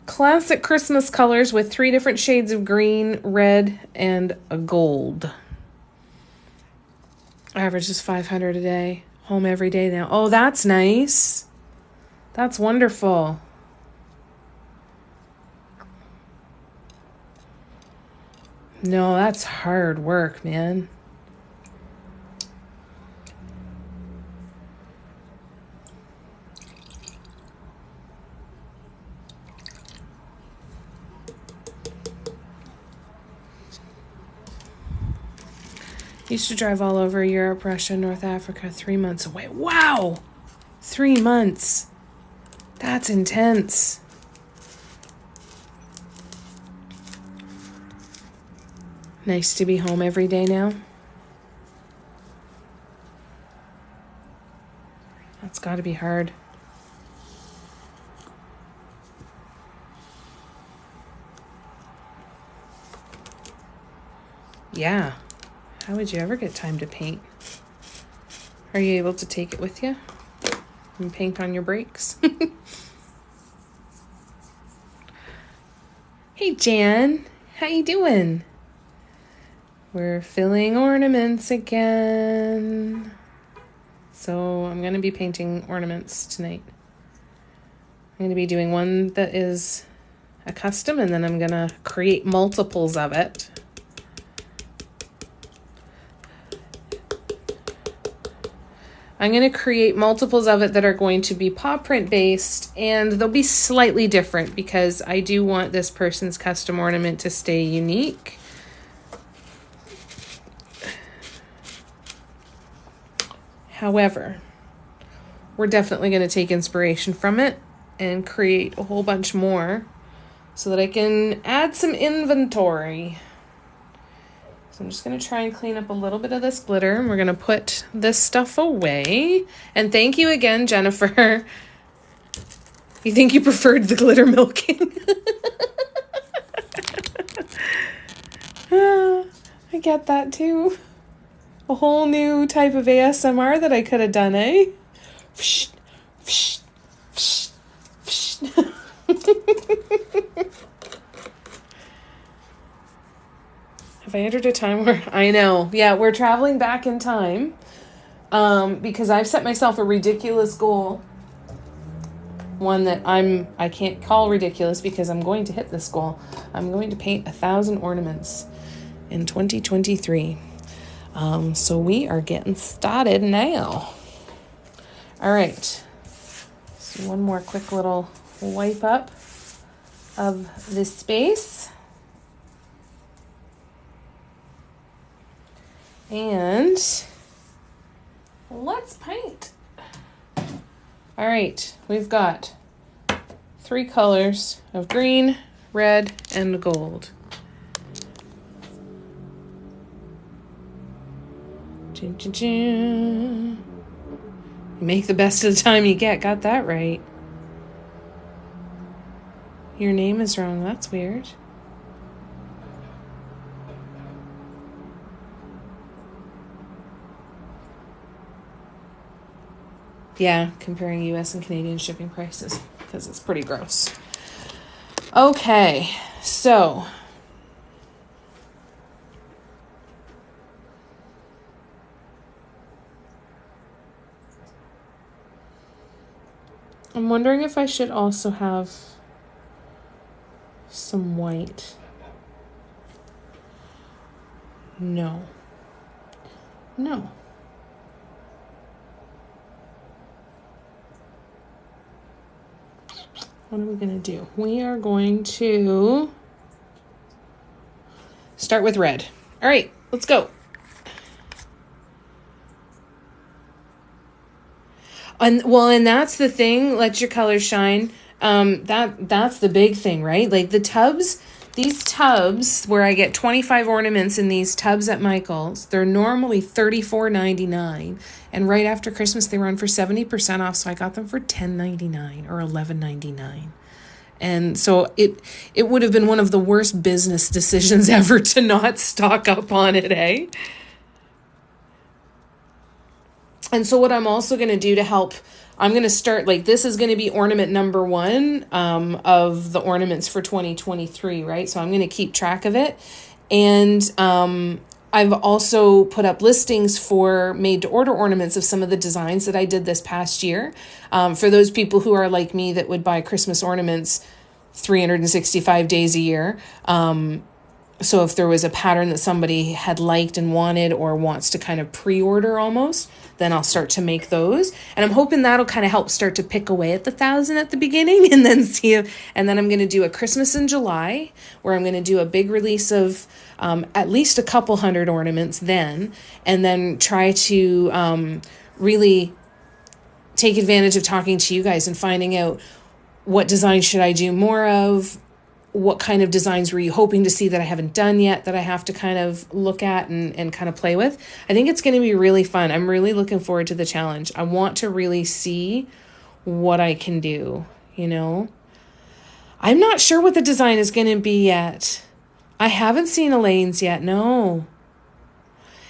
classic Christmas colors with 3 different shades of green, red, and a gold. Average is 500 a day. Home every day now. Oh, that's nice. That's wonderful. No, that's hard work, man. Used to drive all over Europe, Russia, North Africa, 3 months away. Wow! 3 months. That's intense. Nice to be home every day now. That's got to be hard. Yeah. How would you ever get time to paint? Are you able to take it with you and paint on your breaks? Hey, Jan. How you doing? We're filling ornaments again. So I'm going to be painting ornaments tonight. I'm going to be doing one that is a custom, and then I'm going to create multiples of it. I'm going to create multiples of it that are going to be paw print based, and they'll be slightly different because I do want this person's custom ornament to stay unique. However, we're definitely going to take inspiration from it and create a whole bunch more so that I can add some inventory. So I'm just going to try and clean up a little bit of this glitter, and we're going to put this stuff away. And thank you again, Jennifer. You think you preferred the glitter milking? I get that too. A whole new type of ASMR that I could have done, eh? Have I entered a time where I know? Yeah, we're traveling back in time because I've set myself a ridiculous goal. One that I can't call ridiculous because I'm going to hit this goal. I'm going to paint 1,000 ornaments in 2023. So we are getting started now. All right. So one more quick little wipe up of this space. And let's paint. All right. We've got 3 colors of green, red, and gold. You make the best of the time you get. Got that right. Your name is wrong. That's weird. Yeah, comparing US and Canadian shipping prices because it's pretty gross. Okay, so I'm wondering if I should also have some white. No. What are we going to do? We are going to start with red. All right, let's go. And that's the thing. Let your colors shine. That's the big thing, right? Like these tubs where I get 25 ornaments in these tubs at Michael's, they're normally $34.99, and right after Christmas they run for 70% off. So I got them for $10.99 or $11.99. And so it would have been one of the worst business decisions ever to not stock up on it, eh? And so what I'm also going to do to help, I'm going to start, this is going to be ornament number 1 of the ornaments for 2023, right? So I'm going to keep track of it. And I've also put up listings for made-to-order ornaments of some of the designs that I did this past year. For those people who are like me that would buy Christmas ornaments 365 days a year. So if there was a pattern that somebody had liked and wanted or wants to kind of pre-order almost, then I'll start to make those. And I'm hoping that'll kind of help start to pick away at the 1,000 at the beginning and then and then I'm going to do a Christmas in July where I'm going to do a big release of at least a couple hundred ornaments then, and then try to really take advantage of talking to you guys and finding out what designs should I do more of, what kind of designs were you hoping to see that I haven't done yet that I have to kind of look at and kind of play with. I think it's going to be really fun. I'm really looking forward to the challenge. I want to really see what I can do, you know. I'm not sure what the design is going to be yet. I haven't seen Elaine's yet, no.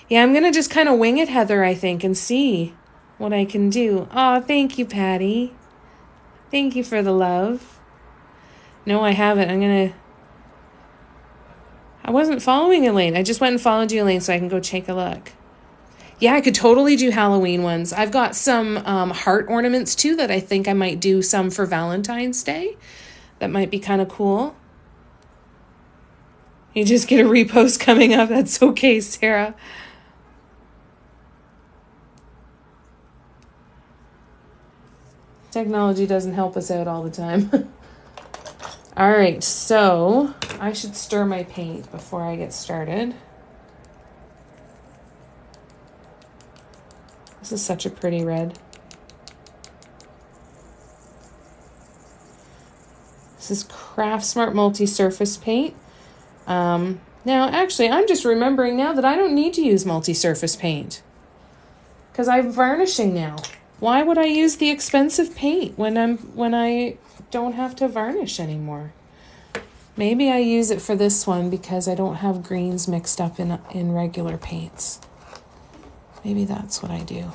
Yeah, I'm going to just kind of wing it, Heather, I think, and see what I can do. Oh, thank you, Patty. Thank you for the love. No, I haven't. I wasn't following Elaine. I just went and followed you, Elaine, so I can go take a look. Yeah, I could totally do Halloween ones. I've got some heart ornaments, too, that I think I might do some for Valentine's Day. That might be kind of cool. You just get a repost coming up. That's okay, Sarah. Technology doesn't help us out all the time. All right, so I should stir my paint before I get started. This is such a pretty red. This is Craft Smart Multi-Surface Paint. Now, actually, I'm just remembering now that I don't need to use multi-surface paint because I'm varnishing now. Why would I use the expensive paint when I don't have to varnish anymore? Maybe I use it for this one because I don't have greens mixed up in regular paints. Maybe that's what I do.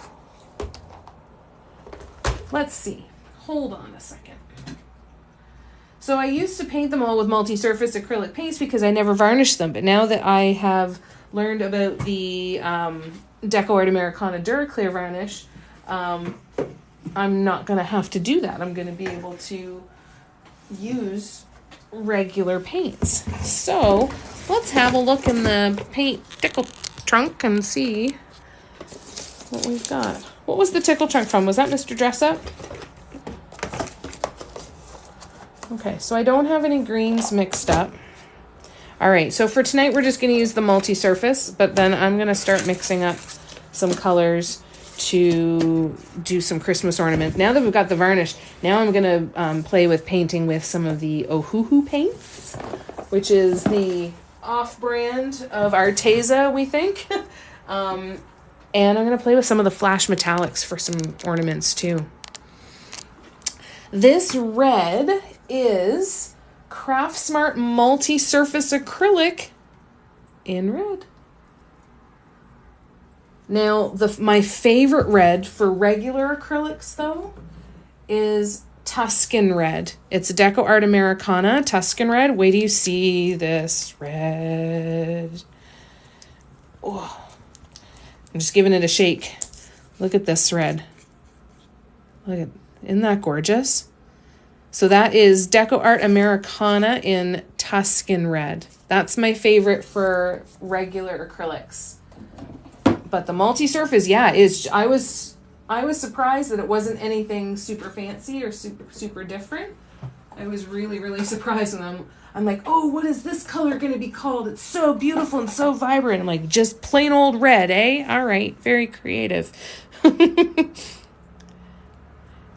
Let's see. Hold on a second. So I used to paint them all with multi-surface acrylic paints because I never varnished them. But now that I have learned about the Deco Art Americana Duraclear varnish, I'm not going to have to do that. I'm going to be able to use regular paints. So let's have a look in the paint tickle trunk and see what we've got. What was the tickle trunk from? Was that Mr. Dress Up? Okay, so I don't have any greens mixed up. All right, so for tonight, we're just going to use the multi-surface, but then I'm going to start mixing up some colors to do some Christmas ornaments. Now that we've got the varnish, now I'm going to play with painting with some of the Ohuhu paints, which is the off-brand of Arteza, we think. And I'm going to play with some of the Flash Metallics for some ornaments, too. This red is Craft Smart Multi-Surface Acrylic in red. Now, my favorite red for regular acrylics, though, is Tuscan Red. It's Deco Art Americana Tuscan Red. Wait till you see this red. Oh, I'm just giving it a shake. Look at this red. Isn't that gorgeous? So that is Deco Art Americana in Tuscan Red. That's my favorite for regular acrylics. But the multi-surface, yeah, I was surprised that it wasn't anything super fancy or super different. I was really, really surprised when I'm like, oh, what is this color going to be called? It's so beautiful and so vibrant. I'm like, just plain old red, eh? All right, very creative.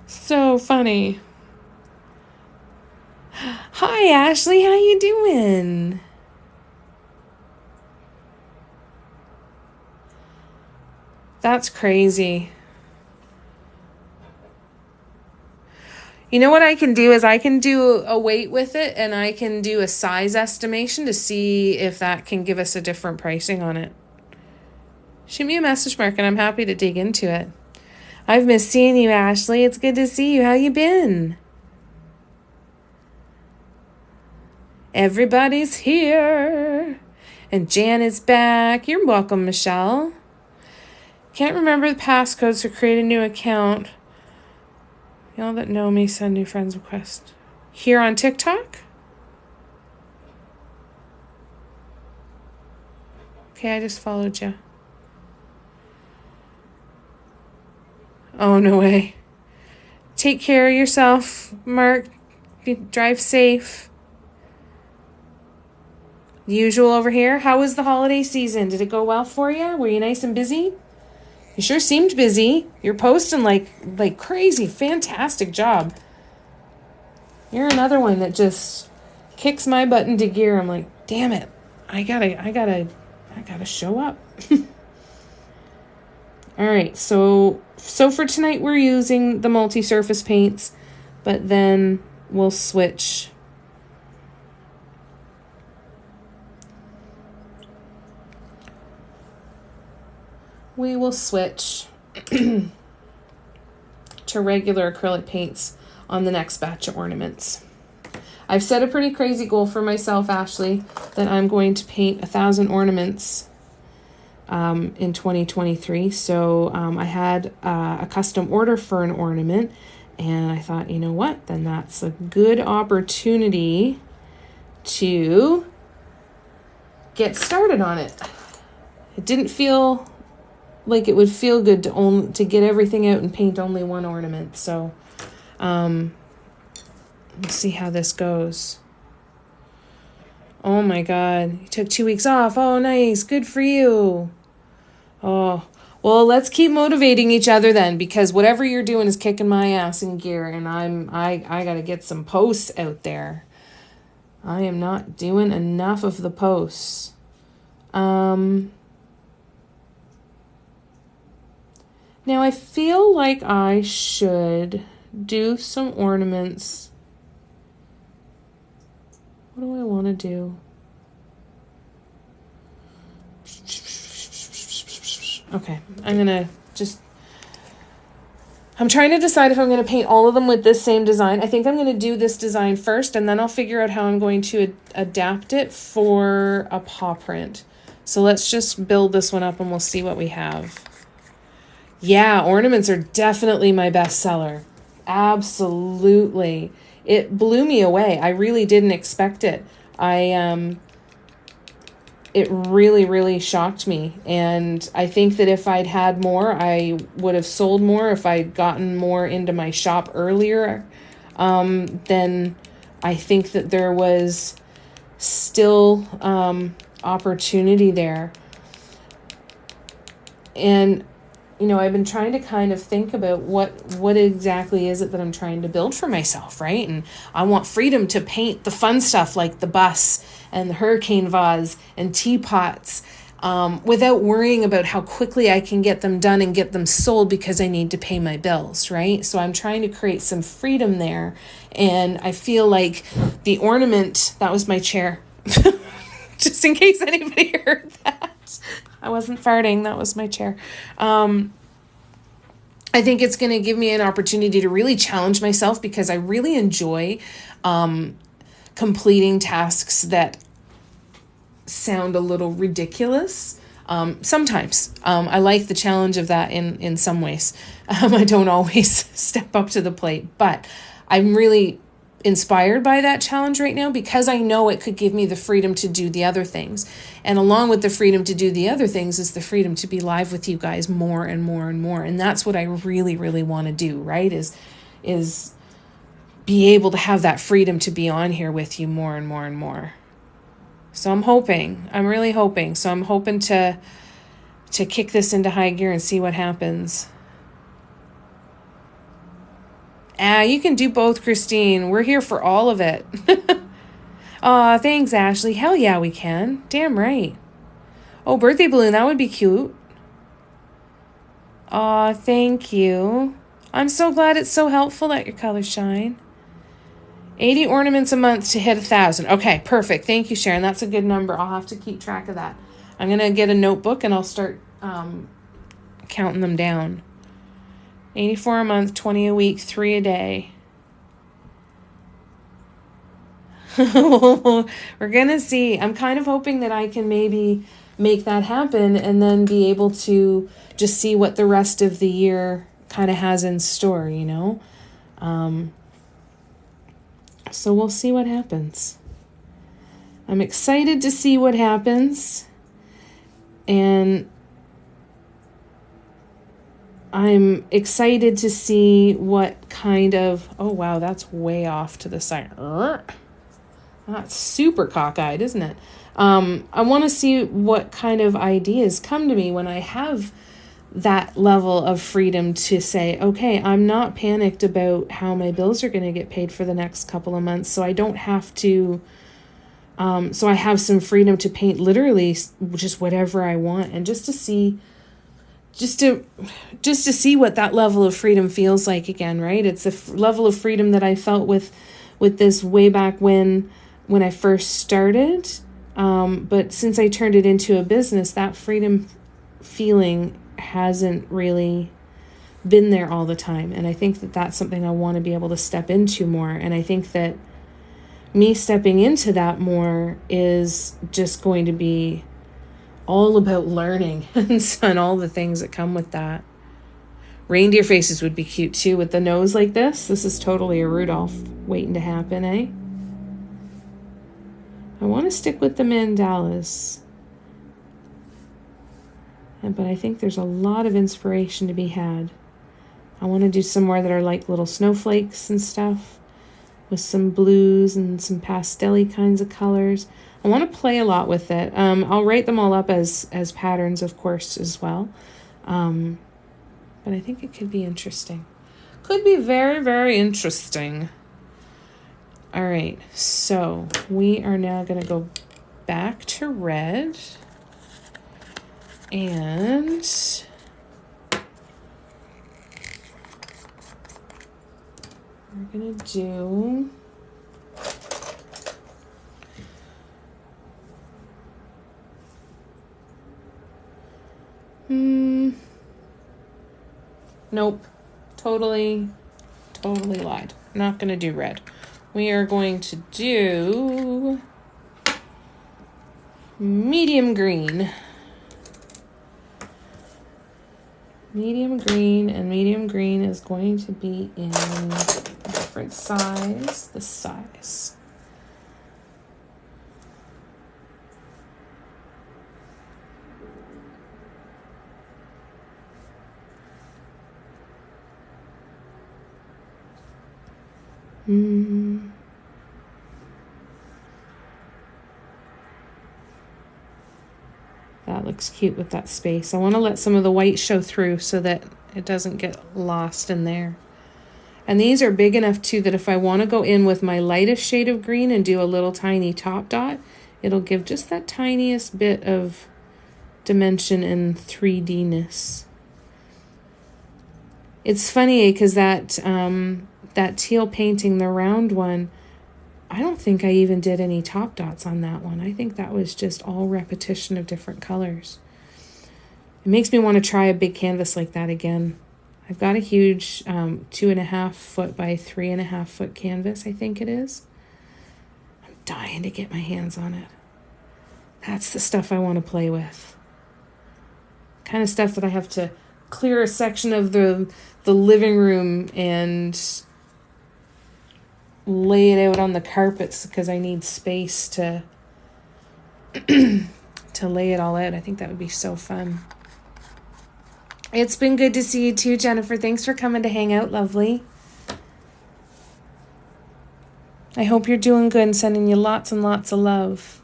So funny. Hi, Ashley. How you doing? That's crazy. You know what I can do is I can do a weight with it and I can do a size estimation to see if that can give us a different pricing on it. Shoot me a message, Mark, and I'm happy to dig into it. I've missed seeing you, Ashley. It's good to see you. How you been? Everybody's here. And Jan is back. You're welcome, Michelle. Can't remember the passcodes to create a new account. Y'all that know me, send new friends request. Here on TikTok? Okay, I just followed you. Oh, no way. Take care of yourself, Mark. Drive safe. Usual over here. How was the holiday season? Did it go well for you? Were you nice and busy? You sure seemed busy. You're posting like crazy. Fantastic job. You're another one that just kicks my butt into gear. I'm like, damn it. I gotta show up. All right. So for tonight, we're using the multi-surface paints, but then we'll switch. We will switch to regular acrylic paints on the next batch of ornaments. I've set a pretty crazy goal for myself, Ashley, that I'm going to paint 1,000 ornaments in 2023. So I had a custom order for an ornament, and I thought, you know what, then that's a good opportunity to get started on it. It didn't feel like it would feel good to get everything out and paint only one ornament. So let's see how this goes. Oh my God, you took 2 weeks off. Oh, nice. Good for you. Oh, well, let's keep motivating each other then, because whatever you're doing is kicking my ass in gear, and I got to get some posts out there. I am not doing enough of the posts. Now, I feel like I should do some ornaments. What do I want to do? Okay, I'm trying to decide if I'm going to paint all of them with this same design. I think I'm going to do this design first, and then I'll figure out how I'm going to adapt it for a paw print. So let's just build this one up and we'll see what we have. Yeah, ornaments are definitely my best seller. Absolutely. It blew me away. I really didn't expect it. It really, really shocked me. And I think that if I'd had more, I would have sold more. If I'd gotten more into my shop earlier, then I think that there was still opportunity there. And you know, I've been trying to kind of think about what exactly is it that I'm trying to build for myself, right? And I want freedom to paint the fun stuff like the bus and the hurricane vase and teapots without worrying about how quickly I can get them done and get them sold because I need to pay my bills, right? So I'm trying to create some freedom there. And I feel like the ornament, that was my chair, just in case anybody heard that. I wasn't farting. That was my chair. I think it's going to give me an opportunity to really challenge myself because I really enjoy completing tasks that sound a little ridiculous. Sometimes I like the challenge of that in some ways. I don't always step up to the plate, but I'm really inspired by that challenge right now because I know it could give me the freedom to do the other things. And along with the freedom to do the other things is the freedom to be live with you guys more and more and more. And that's what I really, really want to do, right? Is be able to have that freedom to be on here with you more and more and more. So I'm really hoping. So I'm hoping to kick this into high gear and see what happens. You can do both, Christine. We're here for all of it. Aw, thanks, Ashley. Hell yeah, we can. Damn right. Oh, birthday balloon, that would be cute. Aw, thank you. I'm so glad it's so helpful that your colors shine. 80 ornaments a month to hit 1,000. Okay, perfect. Thank you, Sharon. That's a good number. I'll have to keep track of that. I'm going to get a notebook and I'll start counting them down. 84 a month, 20 a week, 3 a day. We're going to see. I'm kind of hoping that I can maybe make that happen and then be able to just see what the rest of the year kind of has in store, you know? So we'll see what happens. I'm excited to see what happens. And I'm excited to see what kind of... Oh, wow, that's way off to the side. That's super cockeyed, isn't it? I want to see what kind of ideas come to me when I have that level of freedom to say, okay, I'm not panicked about how my bills are going to get paid for the next couple of months, so I don't have to, so I have some freedom to paint literally just whatever I want, and just to see what that level of freedom feels like again, right? It's the level of freedom that I felt with this way back when I first started. But since I turned it into a business, that freedom feeling hasn't really been there all the time. And I think that that's something I want to be able to step into more. And I think that me stepping into that more is just going to be all about learning and all the things that come with that. Reindeer faces would be cute too with the nose like this. This is totally a Rudolph waiting to happen, eh? I want to stick with the mandalas. But I think there's a lot of inspiration to be had. I want to do some more that are like little snowflakes and stuff with some blues and some pastel-y kinds of colors. I want to play a lot with it. I'll write them all up as patterns, of course, as well. But I think it could be interesting. Could be very, very interesting. All right, so we are now going to go back to red. And we're going to do nope, totally lied. Not going to do red. We are going to do medium green. Medium green, and medium green is going to be in a different size, this size. That looks cute with that space. I want to let some of the white show through so that it doesn't get lost in there. And these are big enough too that if I want to go in with my lightest shade of green and do a little tiny top dot, it'll give just that tiniest bit of dimension and 3D-ness. It's funny because that teal painting, the round one, I don't think I even did any top dots on that one. I think that was just all repetition of different colors. It makes me want to try a big canvas like that again. I've got a huge 2.5 foot by 3.5 foot canvas, I think it is. I'm dying to get my hands on it. That's the stuff I want to play with. Kind of stuff that I have to clear a section of the living room and lay it out on the carpets because I need space to to lay it all out. I think that would be so fun. It's been good to see you too, Jennifer. Thanks for coming to hang out, lovely. I hope you're doing good and sending you lots and lots of love.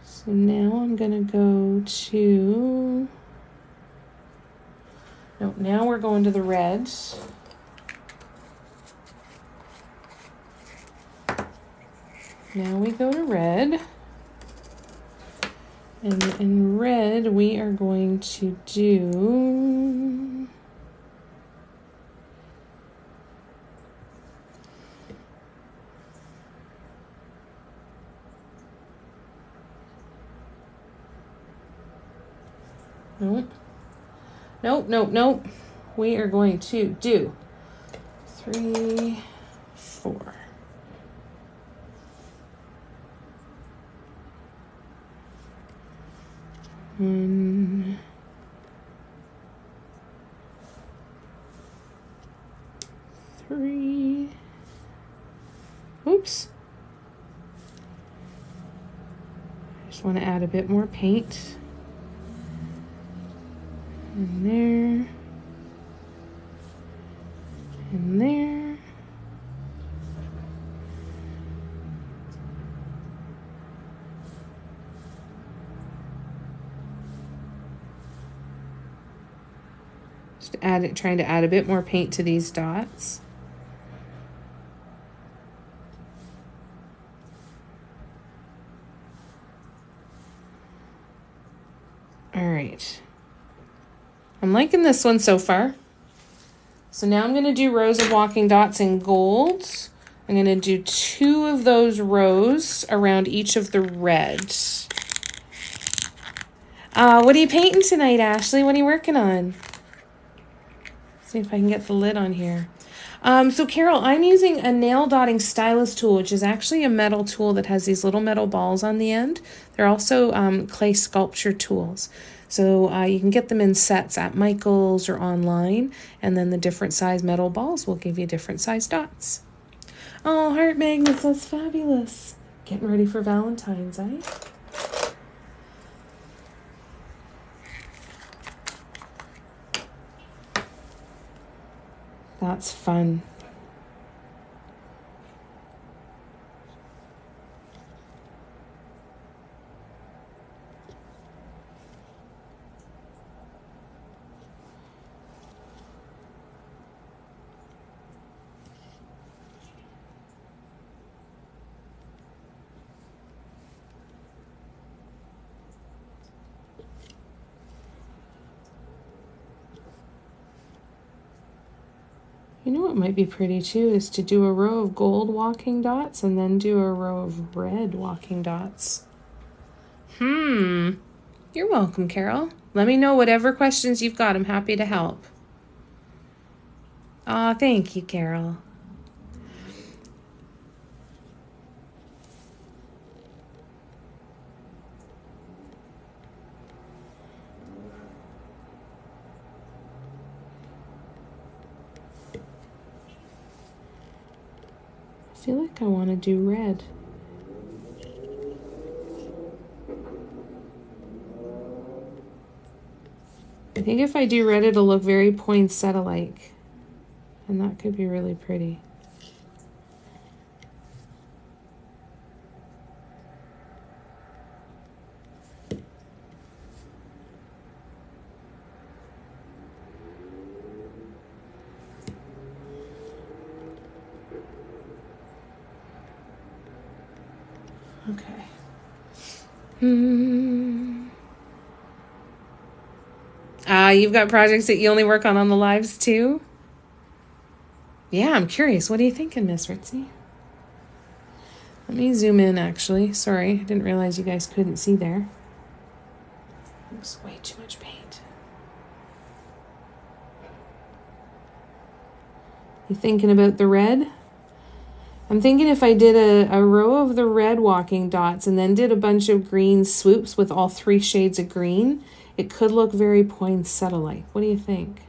So now I'm going to go to... No, now we're going to the red. Now we go to red. And in red, we are going to do... Nope. We are going to do 3, 4. One, 3. Oops. I just want to add a bit more paint. And there. And there. Just trying to add a bit more paint to these dots. All right. I'm liking this one so far. So now I'm going to do rows of walking dots in gold. I'm going to do 2 of those rows around each of the reds. What are you painting tonight, Ashley? What are you working on? See if I can get the lid on here. So Carol, I'm using a nail dotting stylus tool, which is actually a metal tool that has these little metal balls on the end. They're also clay sculpture tools. So you can get them in sets at Michael's or online, and then the different size metal balls will give you different size dots. Oh, heart magnets, that's fabulous. Getting ready for Valentine's, eh? That's fun. You know what might be pretty too is to do a row of gold walking dots and then do a row of red walking dots. You're welcome, Carol. Let me know whatever questions you've got. I'm happy to help. Aw, thank you, Carol. I feel like I want to do red. I think if I do red, it'll look very poinsettia-like, and that could be really pretty. Okay. You've got projects that you only work on the lives too? Yeah, I'm curious. What are you thinking, Miss Ritzy? Let me zoom in, actually. Sorry, I didn't realize you guys couldn't see there. There's way too much paint. You thinking about the red? I'm thinking if I did a row of the red walking dots and then did a bunch of green swoops with all 3 shades of green, it could look very poinsettia-like. What do you think?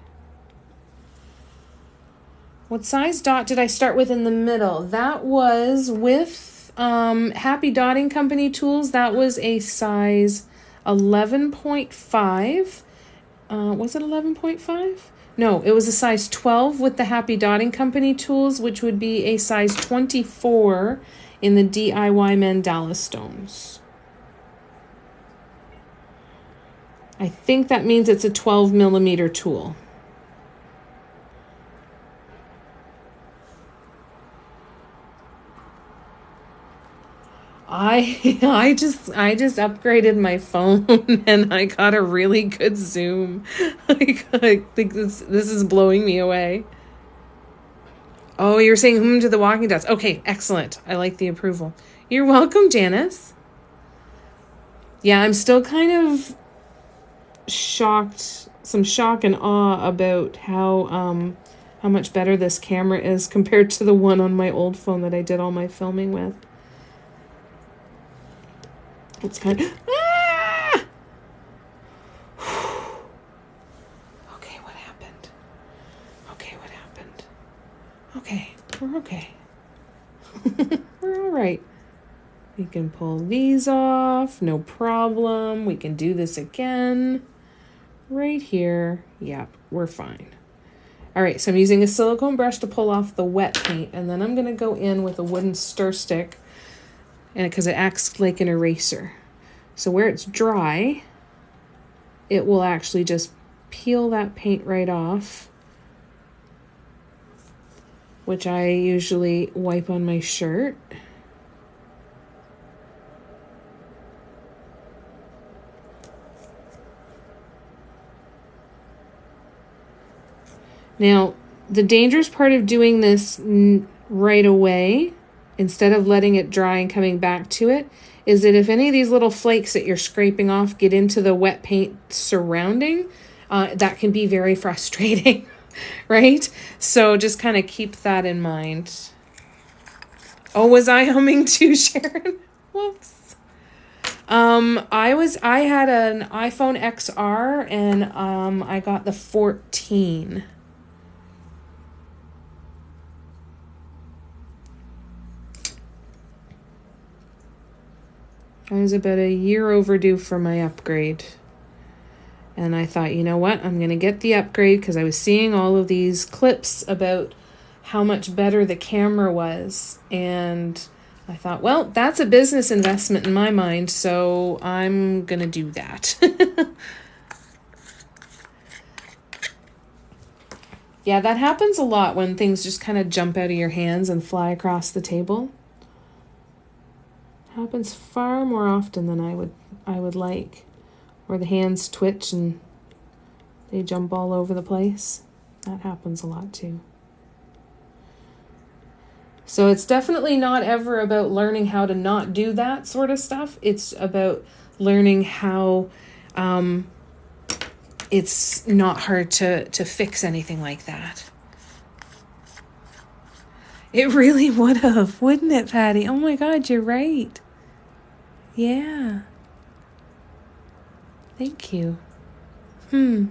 What size dot did I start with in the middle? That was with Happy Dotting Company tools. That was a size 11.5. Was it 11.5? No, it was a size 12 with the Happy Dotting Company tools, which would be a size 24 in the DIY mandala stones. I think that means it's a 12 millimeter tool. I just upgraded my phone and I got a really good zoom. I think this is blowing me away. Oh, you're saying to the walking dots. Okay, excellent. I like the approval. You're welcome, Janice. Yeah, I'm still kind of shocked, some shock and awe about how much better this camera is compared to the one on my old phone that I did all my filming with. It's kind of... Ah! Okay, what happened? Okay, what happened? Okay, we're okay. We're all right. We can pull these off, no problem. We can do this again. Right here. Yeah, we're fine. All right, so I'm using a silicone brush to pull off the wet paint, and then I'm going to go in with a wooden stir stick, and because it acts like an eraser. So where it's dry, it will actually just peel that paint right off, which I usually wipe on my shirt. Now, the dangerous part of doing this right away, instead of letting it dry and coming back to it, is that if any of these little flakes that you're scraping off get into the wet paint surrounding, that can be very frustrating, right? So just kind of keep that in mind. Oh, was I humming too, Sharon? Whoops. I had an iPhone XR and I got the 14. I was about a year overdue for my upgrade. And I thought, you know what? I'm going to get the upgrade because I was seeing all of these clips about how much better the camera was. And I thought, well, that's a business investment in my mind, so I'm going to do that. Yeah, that happens a lot when things just kind of jump out of your hands and fly across the table. Happens far more often than I would like, where the hands twitch and they jump all over the place. That happens a lot too. So it's definitely not ever about learning how to not do that sort of stuff. It's about learning how it's not hard to fix anything like that. It really would have, wouldn't it, Patty? Oh my God, you're right. Yeah. Thank you. Well,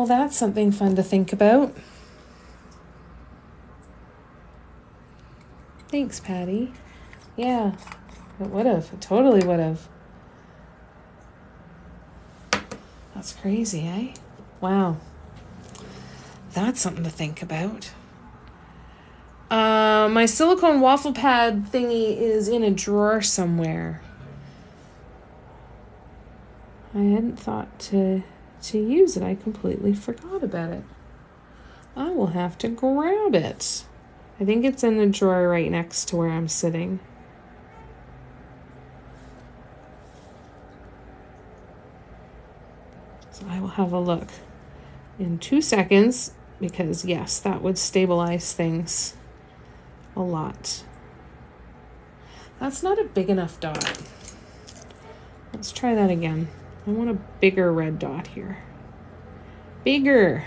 that's something fun to think about. Thanks, Patty. Yeah, it would have. It totally would have. That's crazy, eh? Wow. That's something to think about. My silicone waffle pad thingy is in a drawer somewhere. I hadn't thought to use it. I completely forgot about it. I will have to grab it. I think it's in the drawer right next to where I'm sitting. So I will have a look in 2 seconds because, yes, that would stabilize things a lot. That's not a big enough dot. Let's try that again. I want a bigger red dot here. Bigger.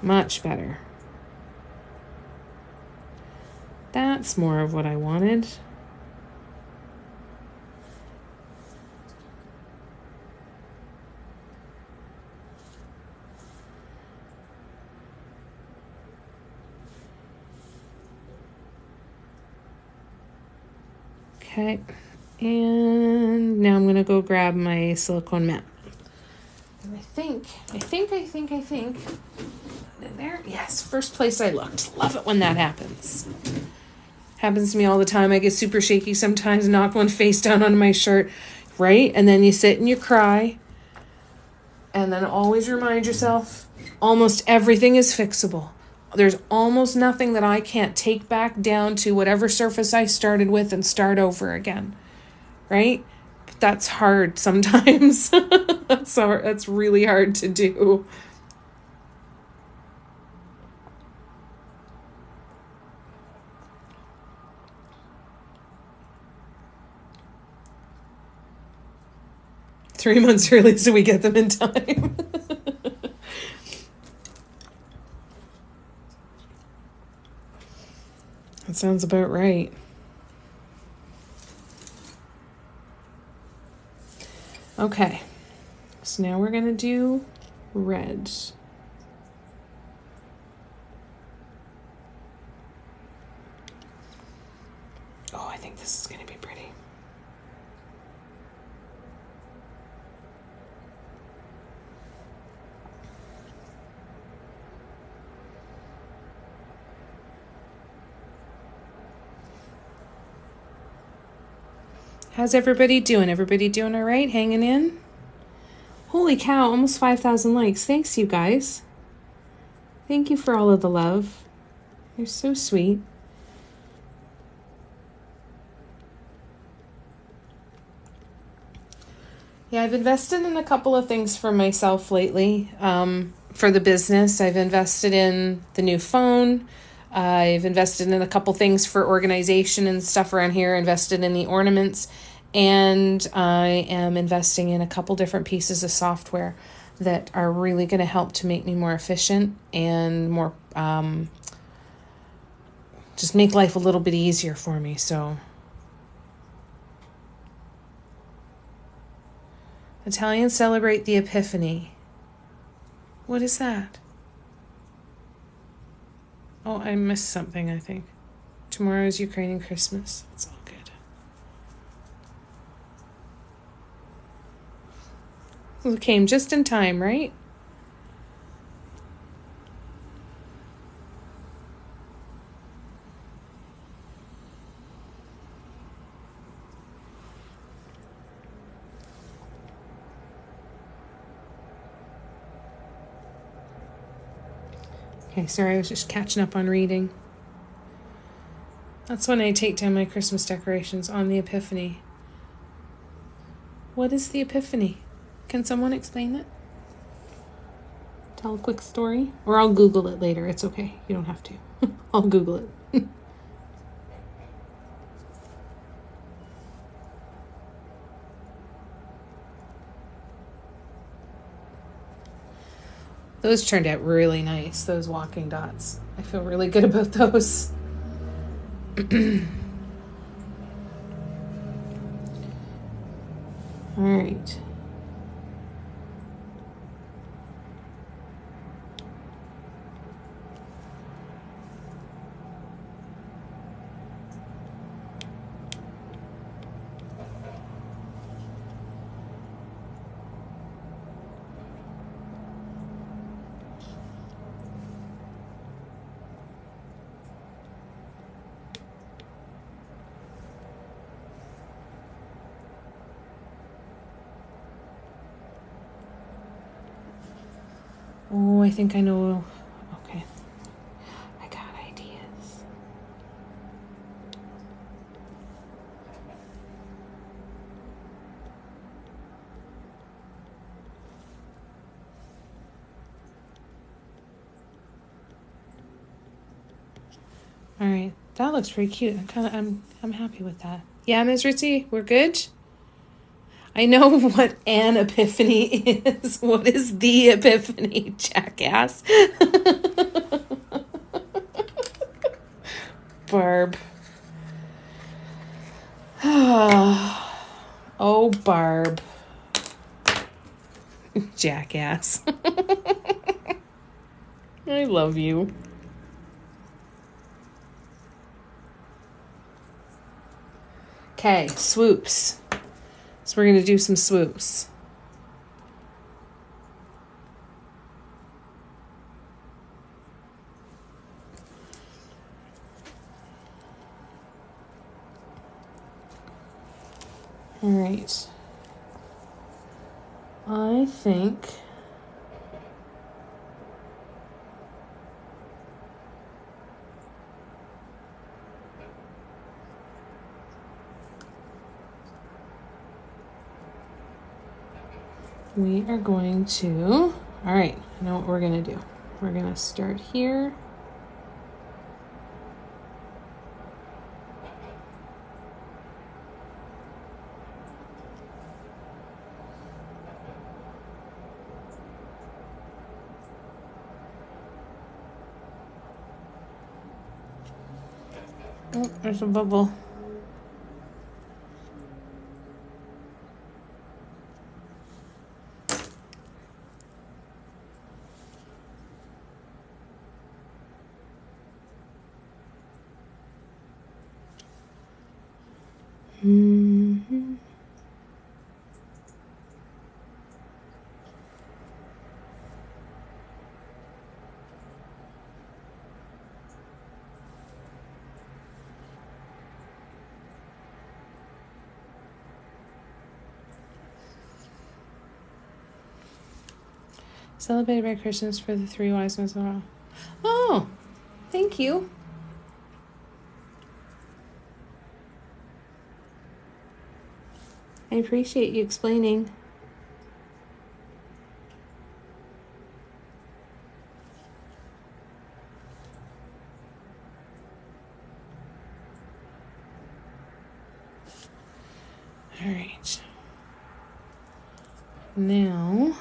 Much better. That's more of what I wanted. Okay, and now I'm gonna go grab my silicone mat. And I think, in there, yes, first place I looked. Love it when that happens. Happens to me all the time. I get super shaky sometimes, knock one face down on my shirt, right? And then you sit and you cry. And then always remind yourself, almost everything is fixable. There's almost nothing that I can't take back down to whatever surface I started with and start over again, right? But that's hard sometimes. That's really hard to do. Three months early so we get them in time. That sounds about right. Okay, so now we're gonna do red. Oh, I think this is gonna be pretty. How's everybody doing? Everybody doing all right? Hanging in? Holy cow, almost 5,000 likes. Thanks, you guys. Thank you for all of the love. You're so sweet. Yeah, I've invested in a couple of things for myself lately. For the business, I've invested in the new phone. I've invested in a couple things for organization and stuff around here, invested in the ornaments, and I am investing in a couple different pieces of software that are really going to help to make me more efficient and more, just make life a little bit easier for me. So Italians celebrate the Epiphany. What is that? Oh, I missed something, I think. Tomorrow is Ukrainian Christmas. It's all good. It came just in time, right? Okay, sorry, I was just catching up on reading. That's when I take down my Christmas decorations, on the Epiphany. What is the Epiphany? Can someone explain that? Tell a quick story? Or I'll Google it later. It's okay. You don't have to. I'll Google it. Those turned out really nice, those walking dots. I feel really good about those. All right. Oh, I think I know. Okay. I got ideas. All right. That looks pretty cute. I'm happy with that. Yeah, Ms. Ritzy, we're good? I know what an epiphany is. What is the epiphany, jackass? Barb. Oh, Barb. Jackass. I love you. Okay, swoops. So we're going to do some swoops. All right. I think we are going to, all right, I know what we're going to do. We're going to start here. Oh, there's a bubble. Mm-hmm. Celebrated by Christians for the three wise men. Oh, thank you. I appreciate you explaining. All right. Now,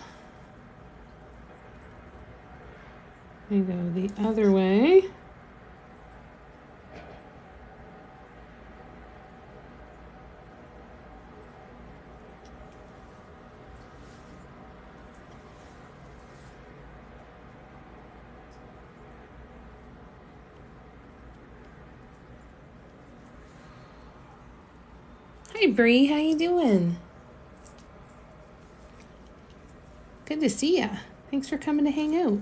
we go the other way. Hi, Bree. How you doing? Good to see ya. Thanks for coming to hang out.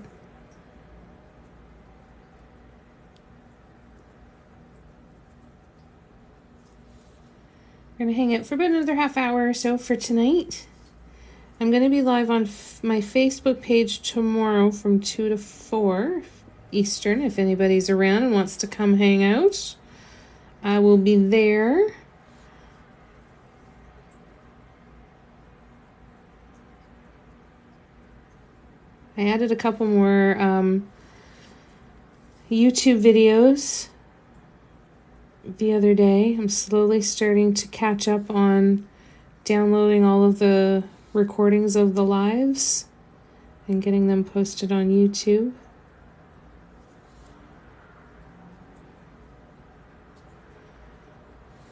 We're going to hang out for about another half hour or so for tonight. I'm going to be live on my Facebook page tomorrow from 2 to 4 Eastern. If anybody's around and wants to come hang out, I will be there. I added a couple more YouTube videos the other day. I'm slowly starting to catch up on downloading all of the recordings of the lives and getting them posted on YouTube.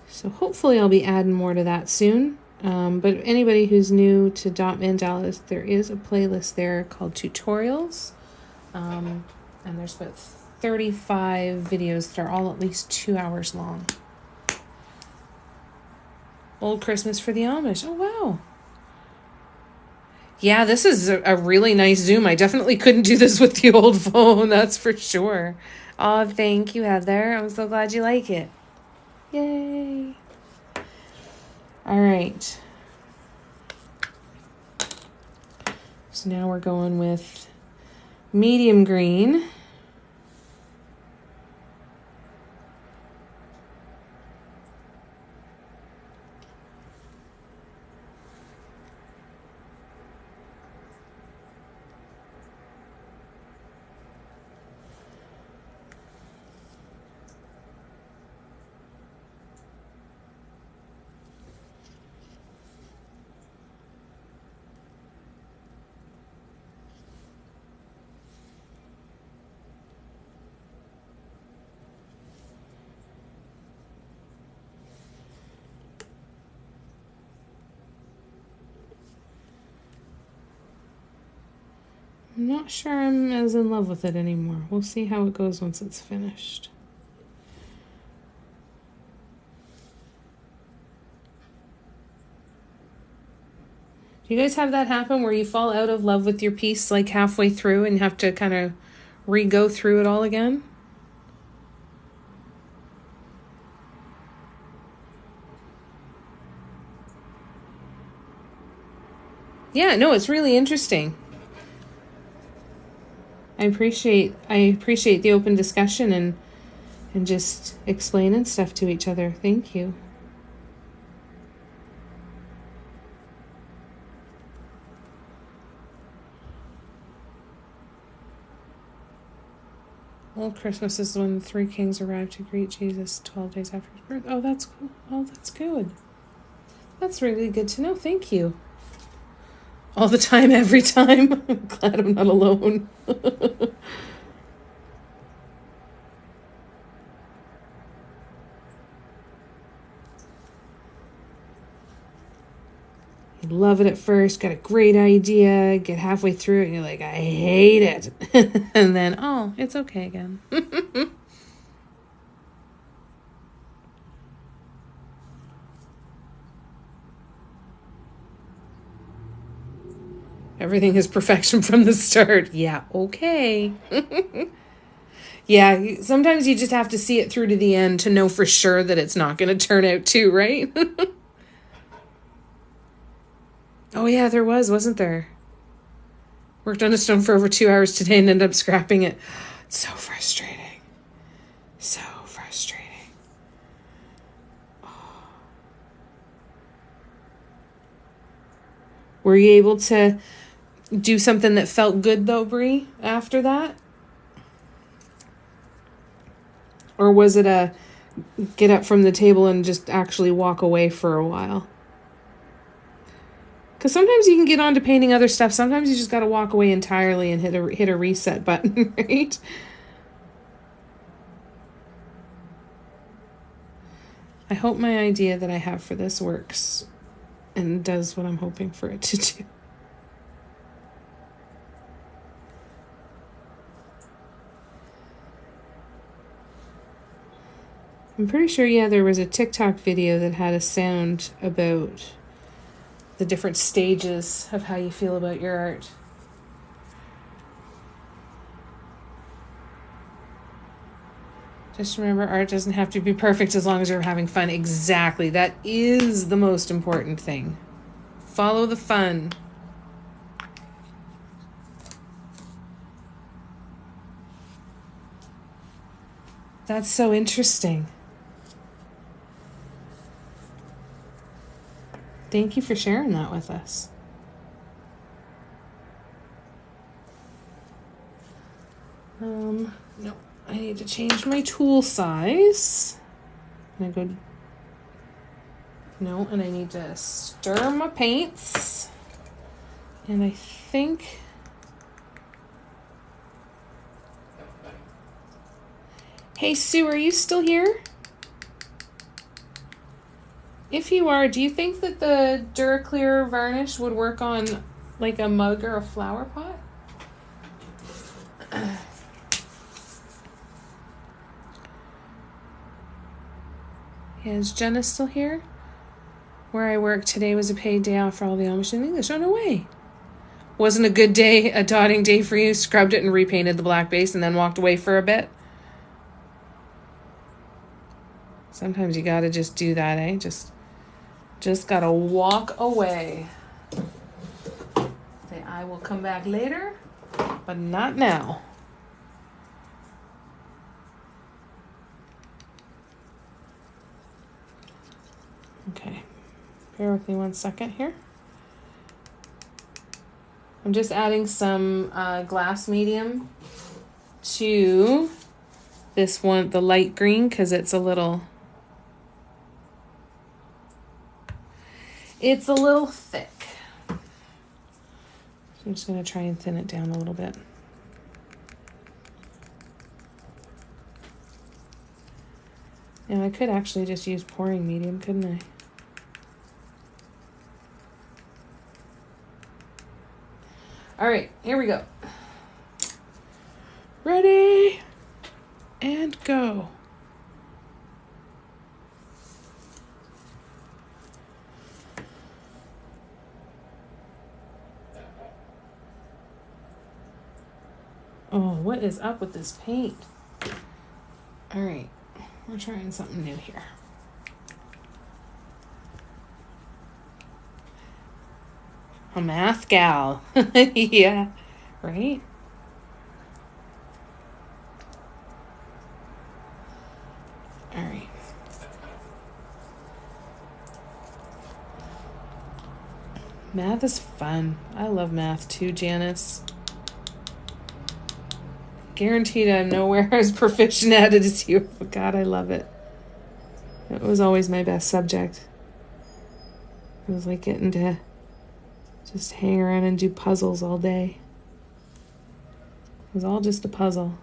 So hopefully I'll be adding more to that soon. But anybody who's new to Dot Mandalas, there is a playlist there called Tutorials. And there's about 35 videos that are all at least 2 hours long. Old Christmas for the Amish. Oh, wow. Yeah, this is a really nice Zoom. I definitely couldn't do this with the old phone, that's for sure. Oh, thank you, Heather. I'm so glad you like it. Yay. All right. So now we're going with medium green. I'm not sure I'm as in love with it anymore. We'll see how it goes once it's finished. Do you guys have that happen where you fall out of love with your piece like halfway through and have to kind of re-go through it all again? Yeah, no, it's really interesting. I appreciate the open discussion and just explaining stuff to each other. Thank you. Old Christmas is when the three kings arrived to greet Jesus 12 days after his birth. Oh, that's cool. Oh, that's good. That's really good to know. Thank you. All the time, every time. I'm glad I'm not alone. You love it at first, got a great idea, get halfway through it, and you're like, I hate it. And then, oh, it's okay again. Everything is perfection from the start. Yeah, okay. Yeah, sometimes you just have to see it through to the end to know for sure that it's not going to turn out too, right? Oh, yeah, there was, wasn't there? Worked on a stone for over 2 hours today and ended up scrapping it. It's so frustrating. So frustrating. Were you able to do something that felt good though, Brie, after that? Or was it a get up from the table and just actually walk away for a while? Because sometimes you can get on to painting other stuff. Sometimes you just got to walk away entirely and hit a reset button, right? I hope my idea that I have for this works and does what I'm hoping for it to do. I'm pretty sure, yeah, there was a TikTok video that had a sound about the different stages of how you feel about your art. Just remember, art doesn't have to be perfect as long as you're having fun. Exactly. That is the most important thing. Follow the fun. That's so interesting. Thank you for sharing that with us. No, I need to change my tool size. I'm gonna go. No, and I need to stir my paints. And I think. Hey, Sue, are you still here? If you are, do you think that the Duraclear varnish would work on like a mug or a flower pot? Yeah, is Jenna still here? Where I work today was a paid day off for all the Amish in English. Oh, no way. Wasn't a good day, a dotting day for you? Scrubbed it and repainted the black base and then walked away for a bit? Sometimes you gotta just do that, eh? Just gotta walk away. Say, I will come back later, but not now. Okay, bear with me 1 second here. I'm just adding some glass medium to this one, the light green, because it's a little thick. So I'm just going to try and thin it down a little bit. And I could actually just use pouring medium, couldn't I? All right, here we go. Ready and go. Oh, what is up with this paint? All right, we're trying something new here. A math gal. Yeah, right? All right. Math is fun. I love math too, Janice. Guaranteed I'm nowhere as proficient at it as you. But God, I love it. It was always my best subject. It was like getting to just hang around and do puzzles all day. It was all just a puzzle.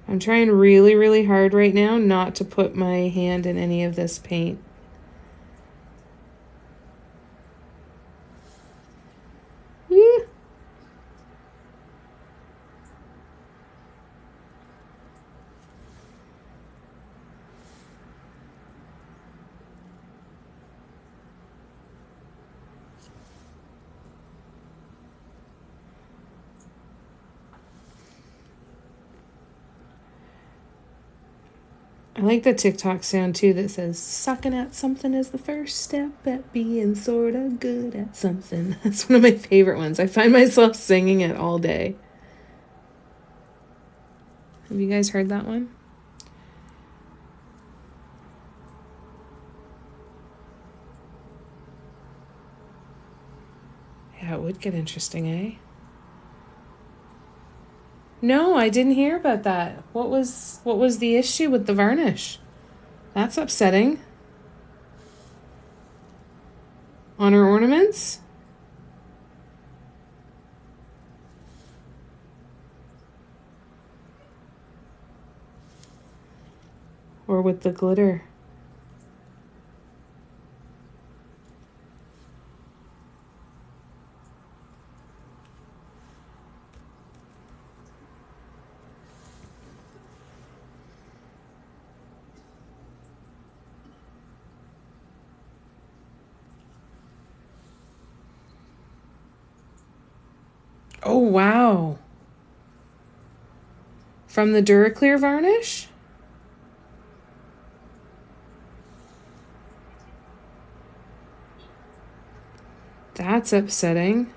I'm trying really, really hard right now not to put my hand in any of this paint. Woo. I like the TikTok sound too that says, sucking at something is the first step at being sort of good at something. That's one of my favorite ones. I find myself singing it all day. Have you guys heard that one? Yeah, it would get interesting, eh? No, I didn't hear about that. What was the issue with the varnish? That's upsetting. On her ornaments? Or with the glitter? Oh, wow. From the Duraclear varnish? That's upsetting.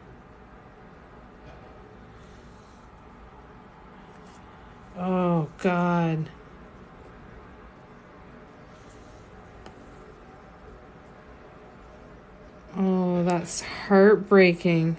Oh, God. Oh, that's heartbreaking.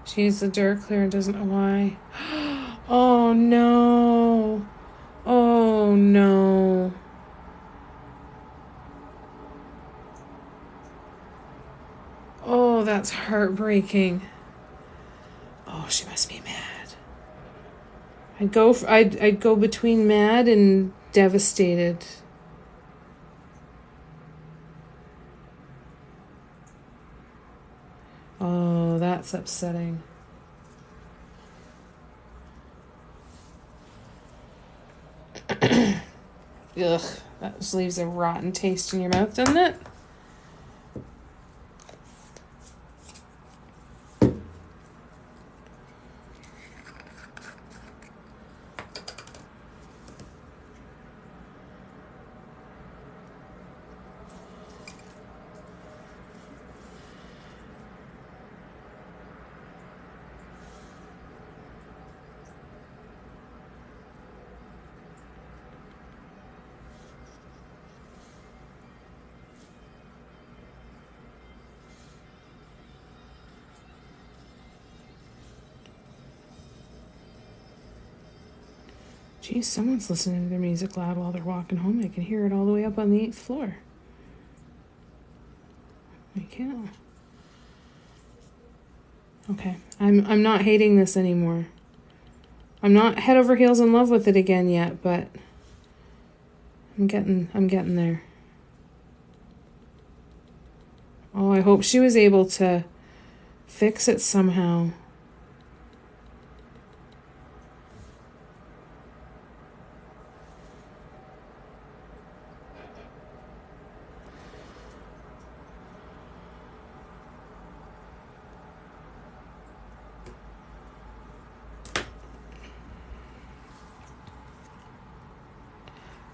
She used the Duraclear and doesn't know why. Oh, no. Oh, no. Oh, that's heartbreaking. Oh, she must be mad. I'd go between mad and devastated. Oh, that's upsetting. Ugh, that just leaves a rotten taste in your mouth, doesn't it? Geez, someone's listening to their music loud while they're walking home. I can hear it all the way up on the 8th floor. I can't. Okay, I'm not hating this anymore. I'm not head over heels in love with it again yet, but I'm getting there. Oh, I hope she was able to fix it somehow.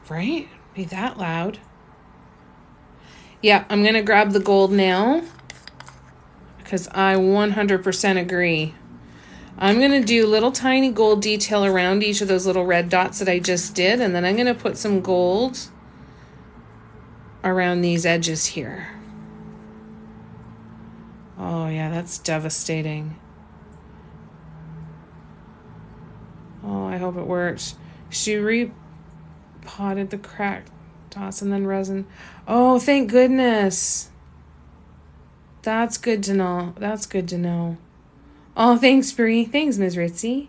Right? Be that loud. Yeah, I'm going to grab the gold now because I 100% agree. I'm going to do little tiny gold detail around each of those little red dots that I just did, and then I'm going to put some gold around these edges here. Oh, yeah, that's devastating. I hope it worked. She repotted the cracked dots and then resin. Oh, thank goodness. That's good to know. That's good to know. Oh, thanks, Bree. Thanks, Ms. Ritzy.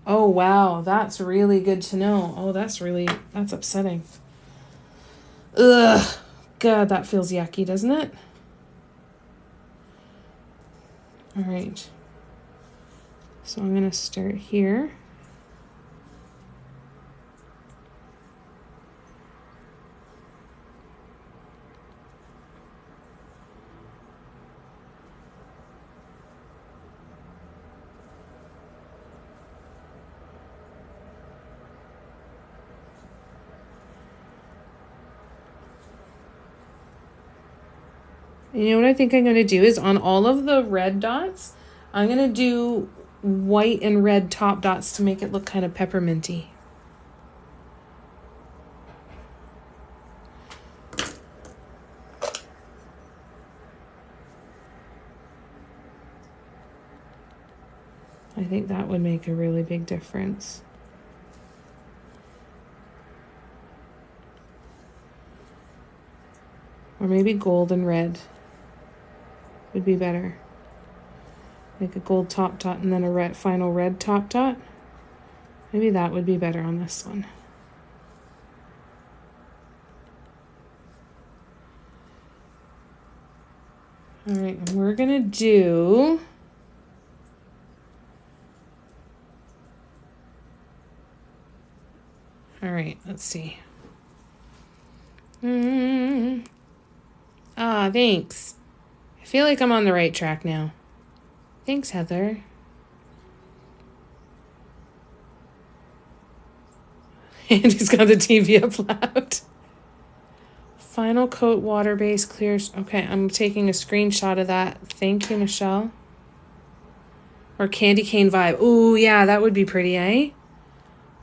Oh, wow. That's really good to know. Oh, that's upsetting. Ugh. God, that feels yucky, doesn't it? All right. So I'm going to start here. You know what I think I'm going to do is on all of the red dots, I'm going to do white and red top dots to make it look kind of pepperminty. I think that would make a really big difference. Or maybe gold and red would be better. Like a gold top dot and then a final red top dot. Maybe that would be better on this one. All right, and we're gonna do all right, let's see. Ah, thanks. I feel like I'm on the right track now. Thanks, Heather. Andy's got the TV up loud. Final coat, water base, clear. Okay, I'm taking a screenshot of that. Thank you, Michelle. Or candy cane vibe. Ooh, yeah, that would be pretty, eh?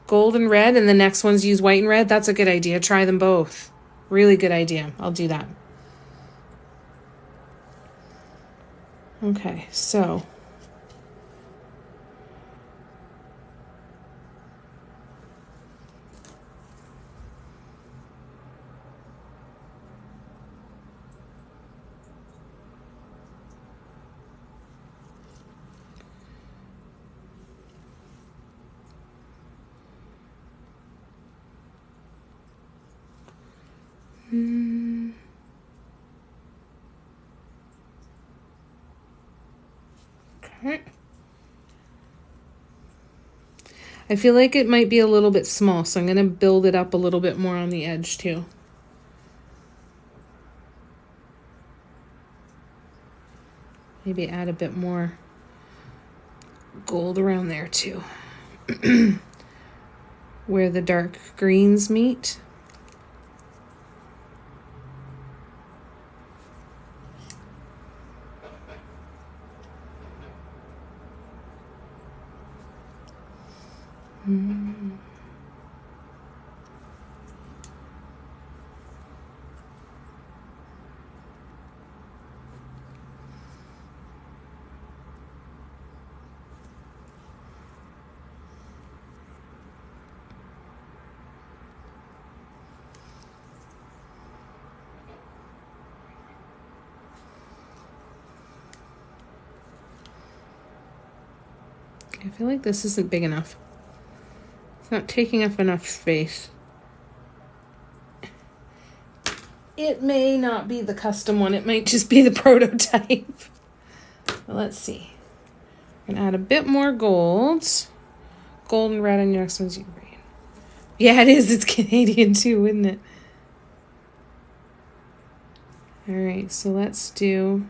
Gold and red, and the next ones use white and red. That's a good idea. Try them both. Really good idea. I'll do that. Okay, so okay. I feel like it might be a little bit small, so I'm going to build it up a little bit more on the edge too. Maybe add a bit more gold around there too. Where the dark greens meet. I feel like this isn't big enough. It's not taking up enough space. It may not be the custom one. It might just be the prototype. But let's see. I'm gonna add a bit more gold. Gold and red, and your next one's green. Yeah, it is. It's Canadian too, isn't it? All right, so let's do...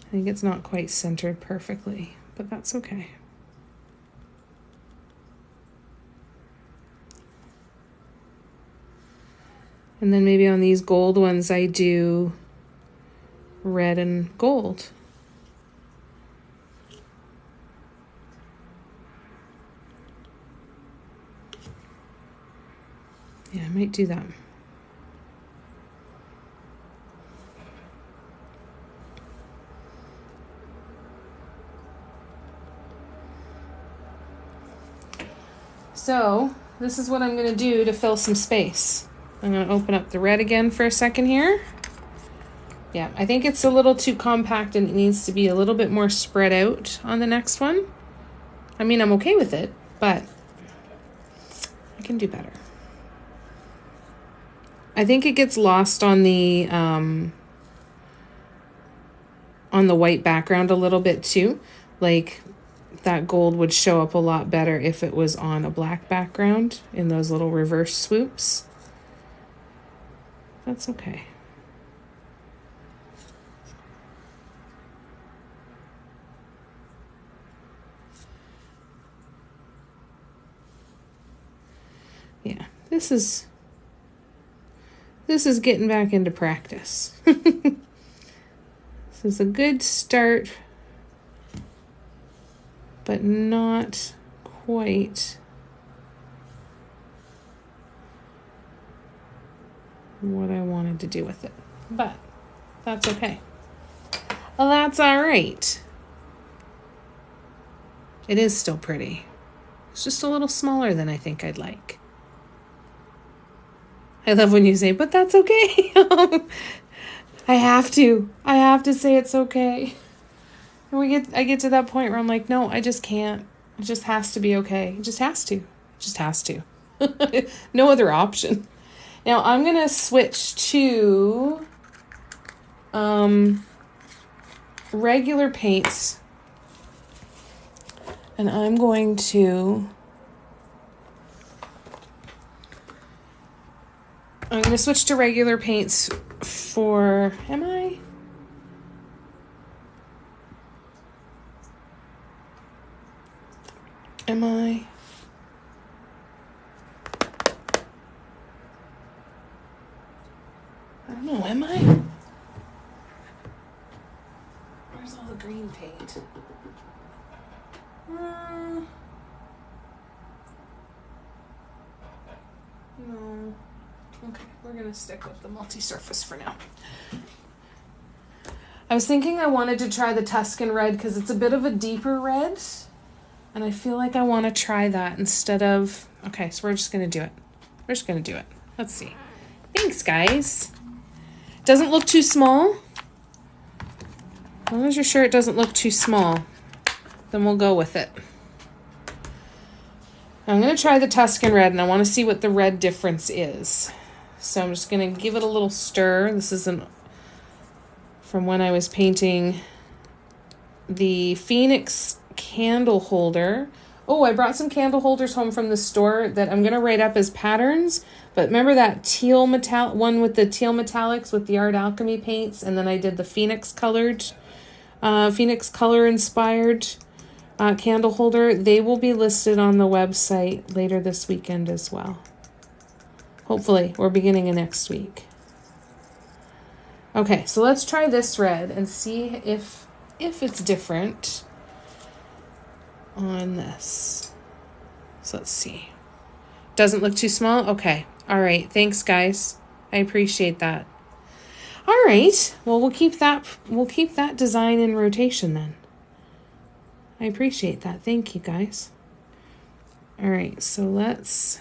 I think it's not quite centered perfectly, but that's okay. And then maybe on these gold ones, I do red and gold. Yeah, I might do that. So this is what I'm going to do to fill some space. I'm going to open up the red again for a second here. Yeah, I think it's a little too compact and it needs to be a little bit more spread out on the next one. I mean, I'm okay with it, but I can do better. I think it gets lost on the white background a little bit too. Like that gold would show up a lot better if it was on a black background in those little reverse swoops. That's okay. Yeah, this is getting back into practice. This is a good start, but not quite what I wanted to do with it. But that's okay. Well, that's all right. It is still pretty. It's just a little smaller than I think I'd like. I love when you say, but that's okay. I have to say it's okay. And I get to that point where I'm like, no, I just can't. It just has to be okay. It just has to. It just has to. No other option. Now I'm going to switch to regular paints. And I'm going to switch to regular paints for, am I? I don't know, am I? Where's all the green paint? No. Okay, we're going to stick with the multi-surface for now. I was thinking I wanted to try the Tuscan red because it's a bit of a deeper red. And I feel like I want to try that instead of... Okay, so we're just going to do it. We're just going to do it. Let's see. Thanks, guys. Doesn't look too small. As long as you're sure it doesn't look too small, then we'll go with it. I'm going to try the Tuscan red, and I want to see what the red difference is. So I'm just going to give it a little stir. This is from when I was painting the Phoenix candle holder. Oh, I brought some candle holders home from the store that I'm going to write up as patterns. But remember that teal metallic one with the teal metallics with the Art Alchemy paints? And then I did the Phoenix color inspired candle holder. They will be listed on the website later this weekend as well. Hopefully, or beginning of next week. Okay, so let's try this red and see if it's different on this. So let's see. Doesn't look too small? Okay. All right. Thanks, guys. I appreciate that. All right. Well, we'll keep that design in rotation then. I appreciate that. Thank you, guys. All right. So let's...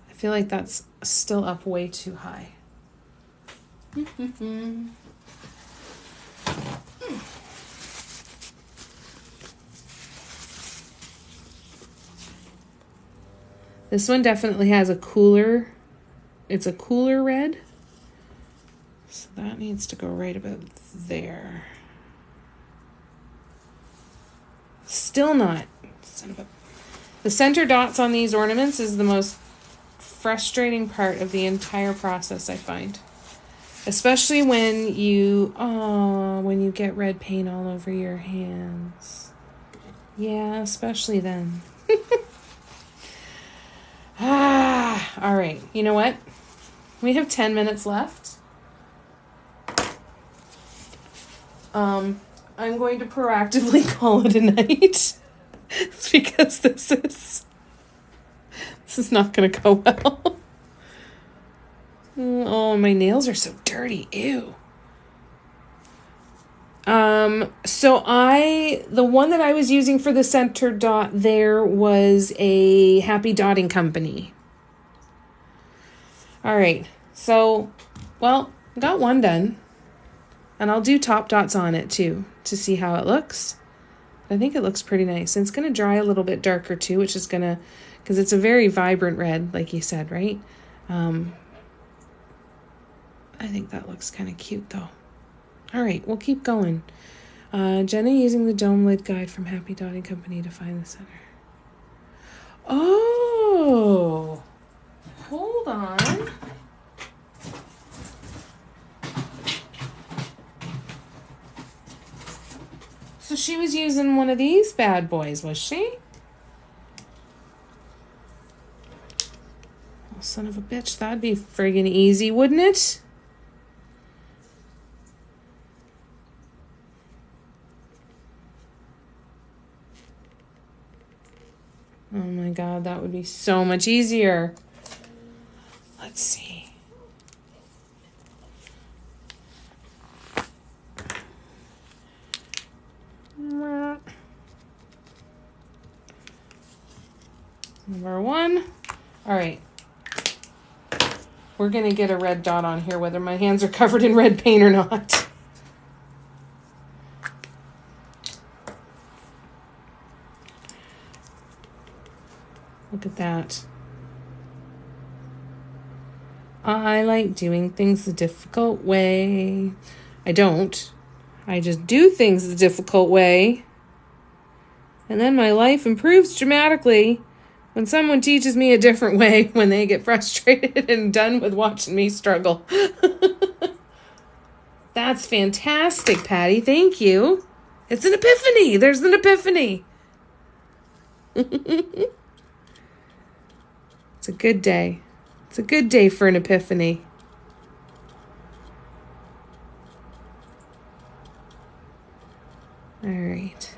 I feel like that's still up way too high. This one definitely has it's a cooler red. So that needs to go right about there. Still not. The center dots on these ornaments is the most frustrating part of the entire process, I find. Especially when you get red paint all over your hands. Yeah, especially then. All right. You know what? We have 10 minutes left. I'm going to proactively call it a night. because this is not going to go well. Oh, my nails are so dirty. Ew. So the one that I was using for the center dot there was a Happy Dotting Company. All right. So, well, got one done. And I'll do top dots on it too to see how it looks. I think it looks pretty nice. And it's going to dry a little bit darker too, which is going to, because it's a very vibrant red, like you said, right? I think that looks kind of cute though. All right, we'll keep going. Jenna using the dome lid guide from Happy Dotting Company to find the center. Oh, hold on. So she was using one of these bad boys, was she? Oh, son of a bitch, that'd be friggin' easy, wouldn't it? Oh my God, that would be so much easier. Let's see. Number one. All right. We're going to get a red dot on here, whether my hands are covered in red paint or not. Look at that. I like doing things the difficult way. I don't. I just do things the difficult way. And then my life improves dramatically when someone teaches me a different way when they get frustrated and done with watching me struggle. That's fantastic, Patty. Thank you. It's an epiphany. There's an epiphany. It's a good day. It's a good day for an epiphany. All right.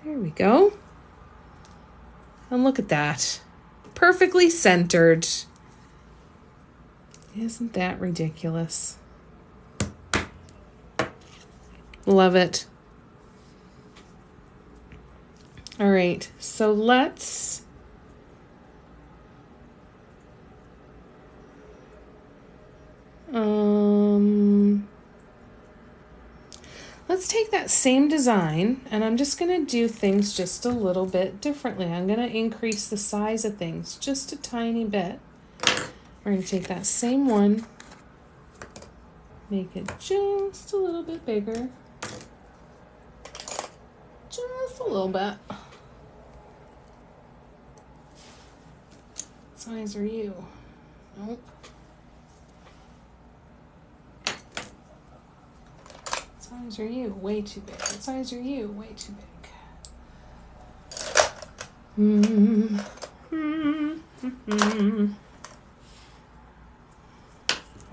There we go. And look at that. Perfectly centered. Isn't that ridiculous? Love it. All right, so let's take that same design, and I'm just going to do things just a little bit differently. I'm going to increase the size of things just a tiny bit. We're going to take that same one, make it just a little bit bigger. Just a little bit. What size are you? Nope. What size are you? Way too big. What size are you? Way too big.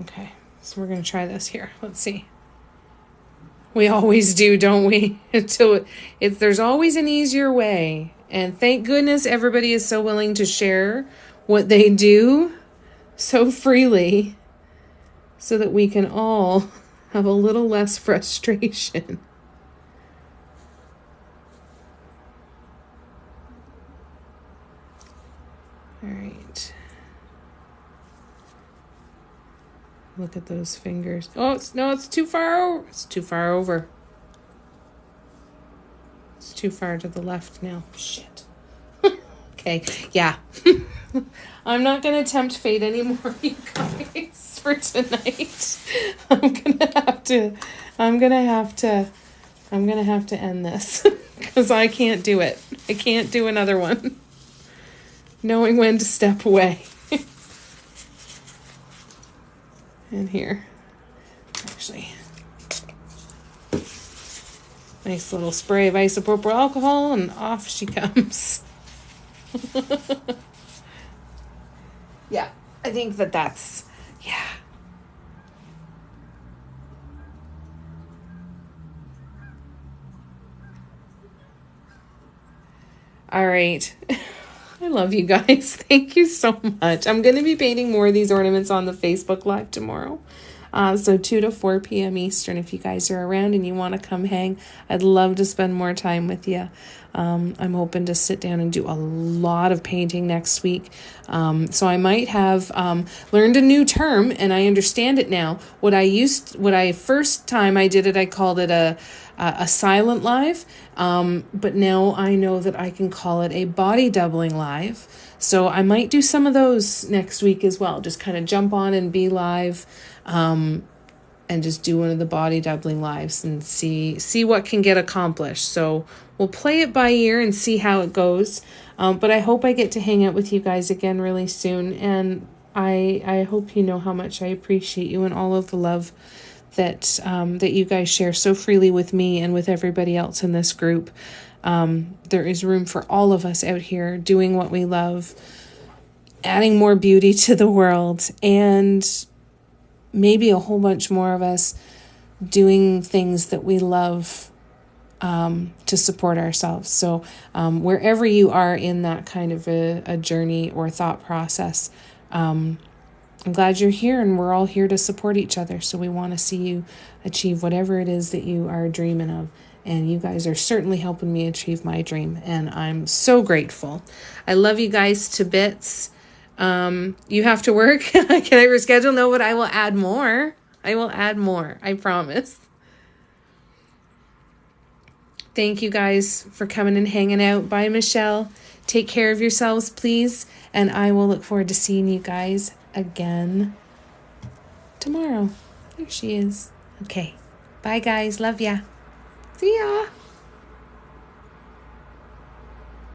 Okay, so we're going to try this here. Let's see. We always do, don't we? There's always an easier way. And thank goodness everybody is so willing to share what they do so freely so that we can all have a little less frustration. All right. Look at those fingers. Oh, it's too far over. It's too far over. It's too far to the left now. Shit. Okay, yeah. I'm not going to tempt fate anymore, you guys, for tonight. I'm going to have to end this because I can't do it. I can't do another one. Knowing when to step away. And here, actually, nice little spray of isopropyl alcohol, and off she comes. Yeah, I think that's, yeah. All right. I love you guys. Thank you so much. I'm going to be painting more of these ornaments on the Facebook Live tomorrow. So 2 to 4 p.m. Eastern, if you guys are around and you want to come hang, I'd love to spend more time with you. I'm hoping to sit down and do a lot of painting next week. So I might have learned a new term, and I understand it now. First time I did it, I called it a silent live. But now I know that I can call it a body doubling live. So I might do some of those next week as well. Just kind of jump on and be live. And just do one of the body doubling lives and see what can get accomplished. So we'll play it by ear and see how it goes. But I hope I get to hang out with you guys again really soon. And I hope you know how much I appreciate you and all of the love that you guys share so freely with me and with everybody else in this group. There is room for all of us out here doing what we love, adding more beauty to the world, and maybe a whole bunch more of us doing things that we love to support ourselves. So wherever you are in that kind of a journey or thought process, I'm glad you're here, and we're all here to support each other. So we want to see you achieve whatever it is that you are dreaming of. And you guys are certainly helping me achieve my dream. And I'm so grateful. I love you guys to bits. You have to work. Can I reschedule? No, but I will add more. I promise. Thank you guys for coming and hanging out. Bye, Michelle. Take care of yourselves, please. And I will look forward to seeing you guys again tomorrow. There she is. Okay. Bye, guys. Love ya. See ya.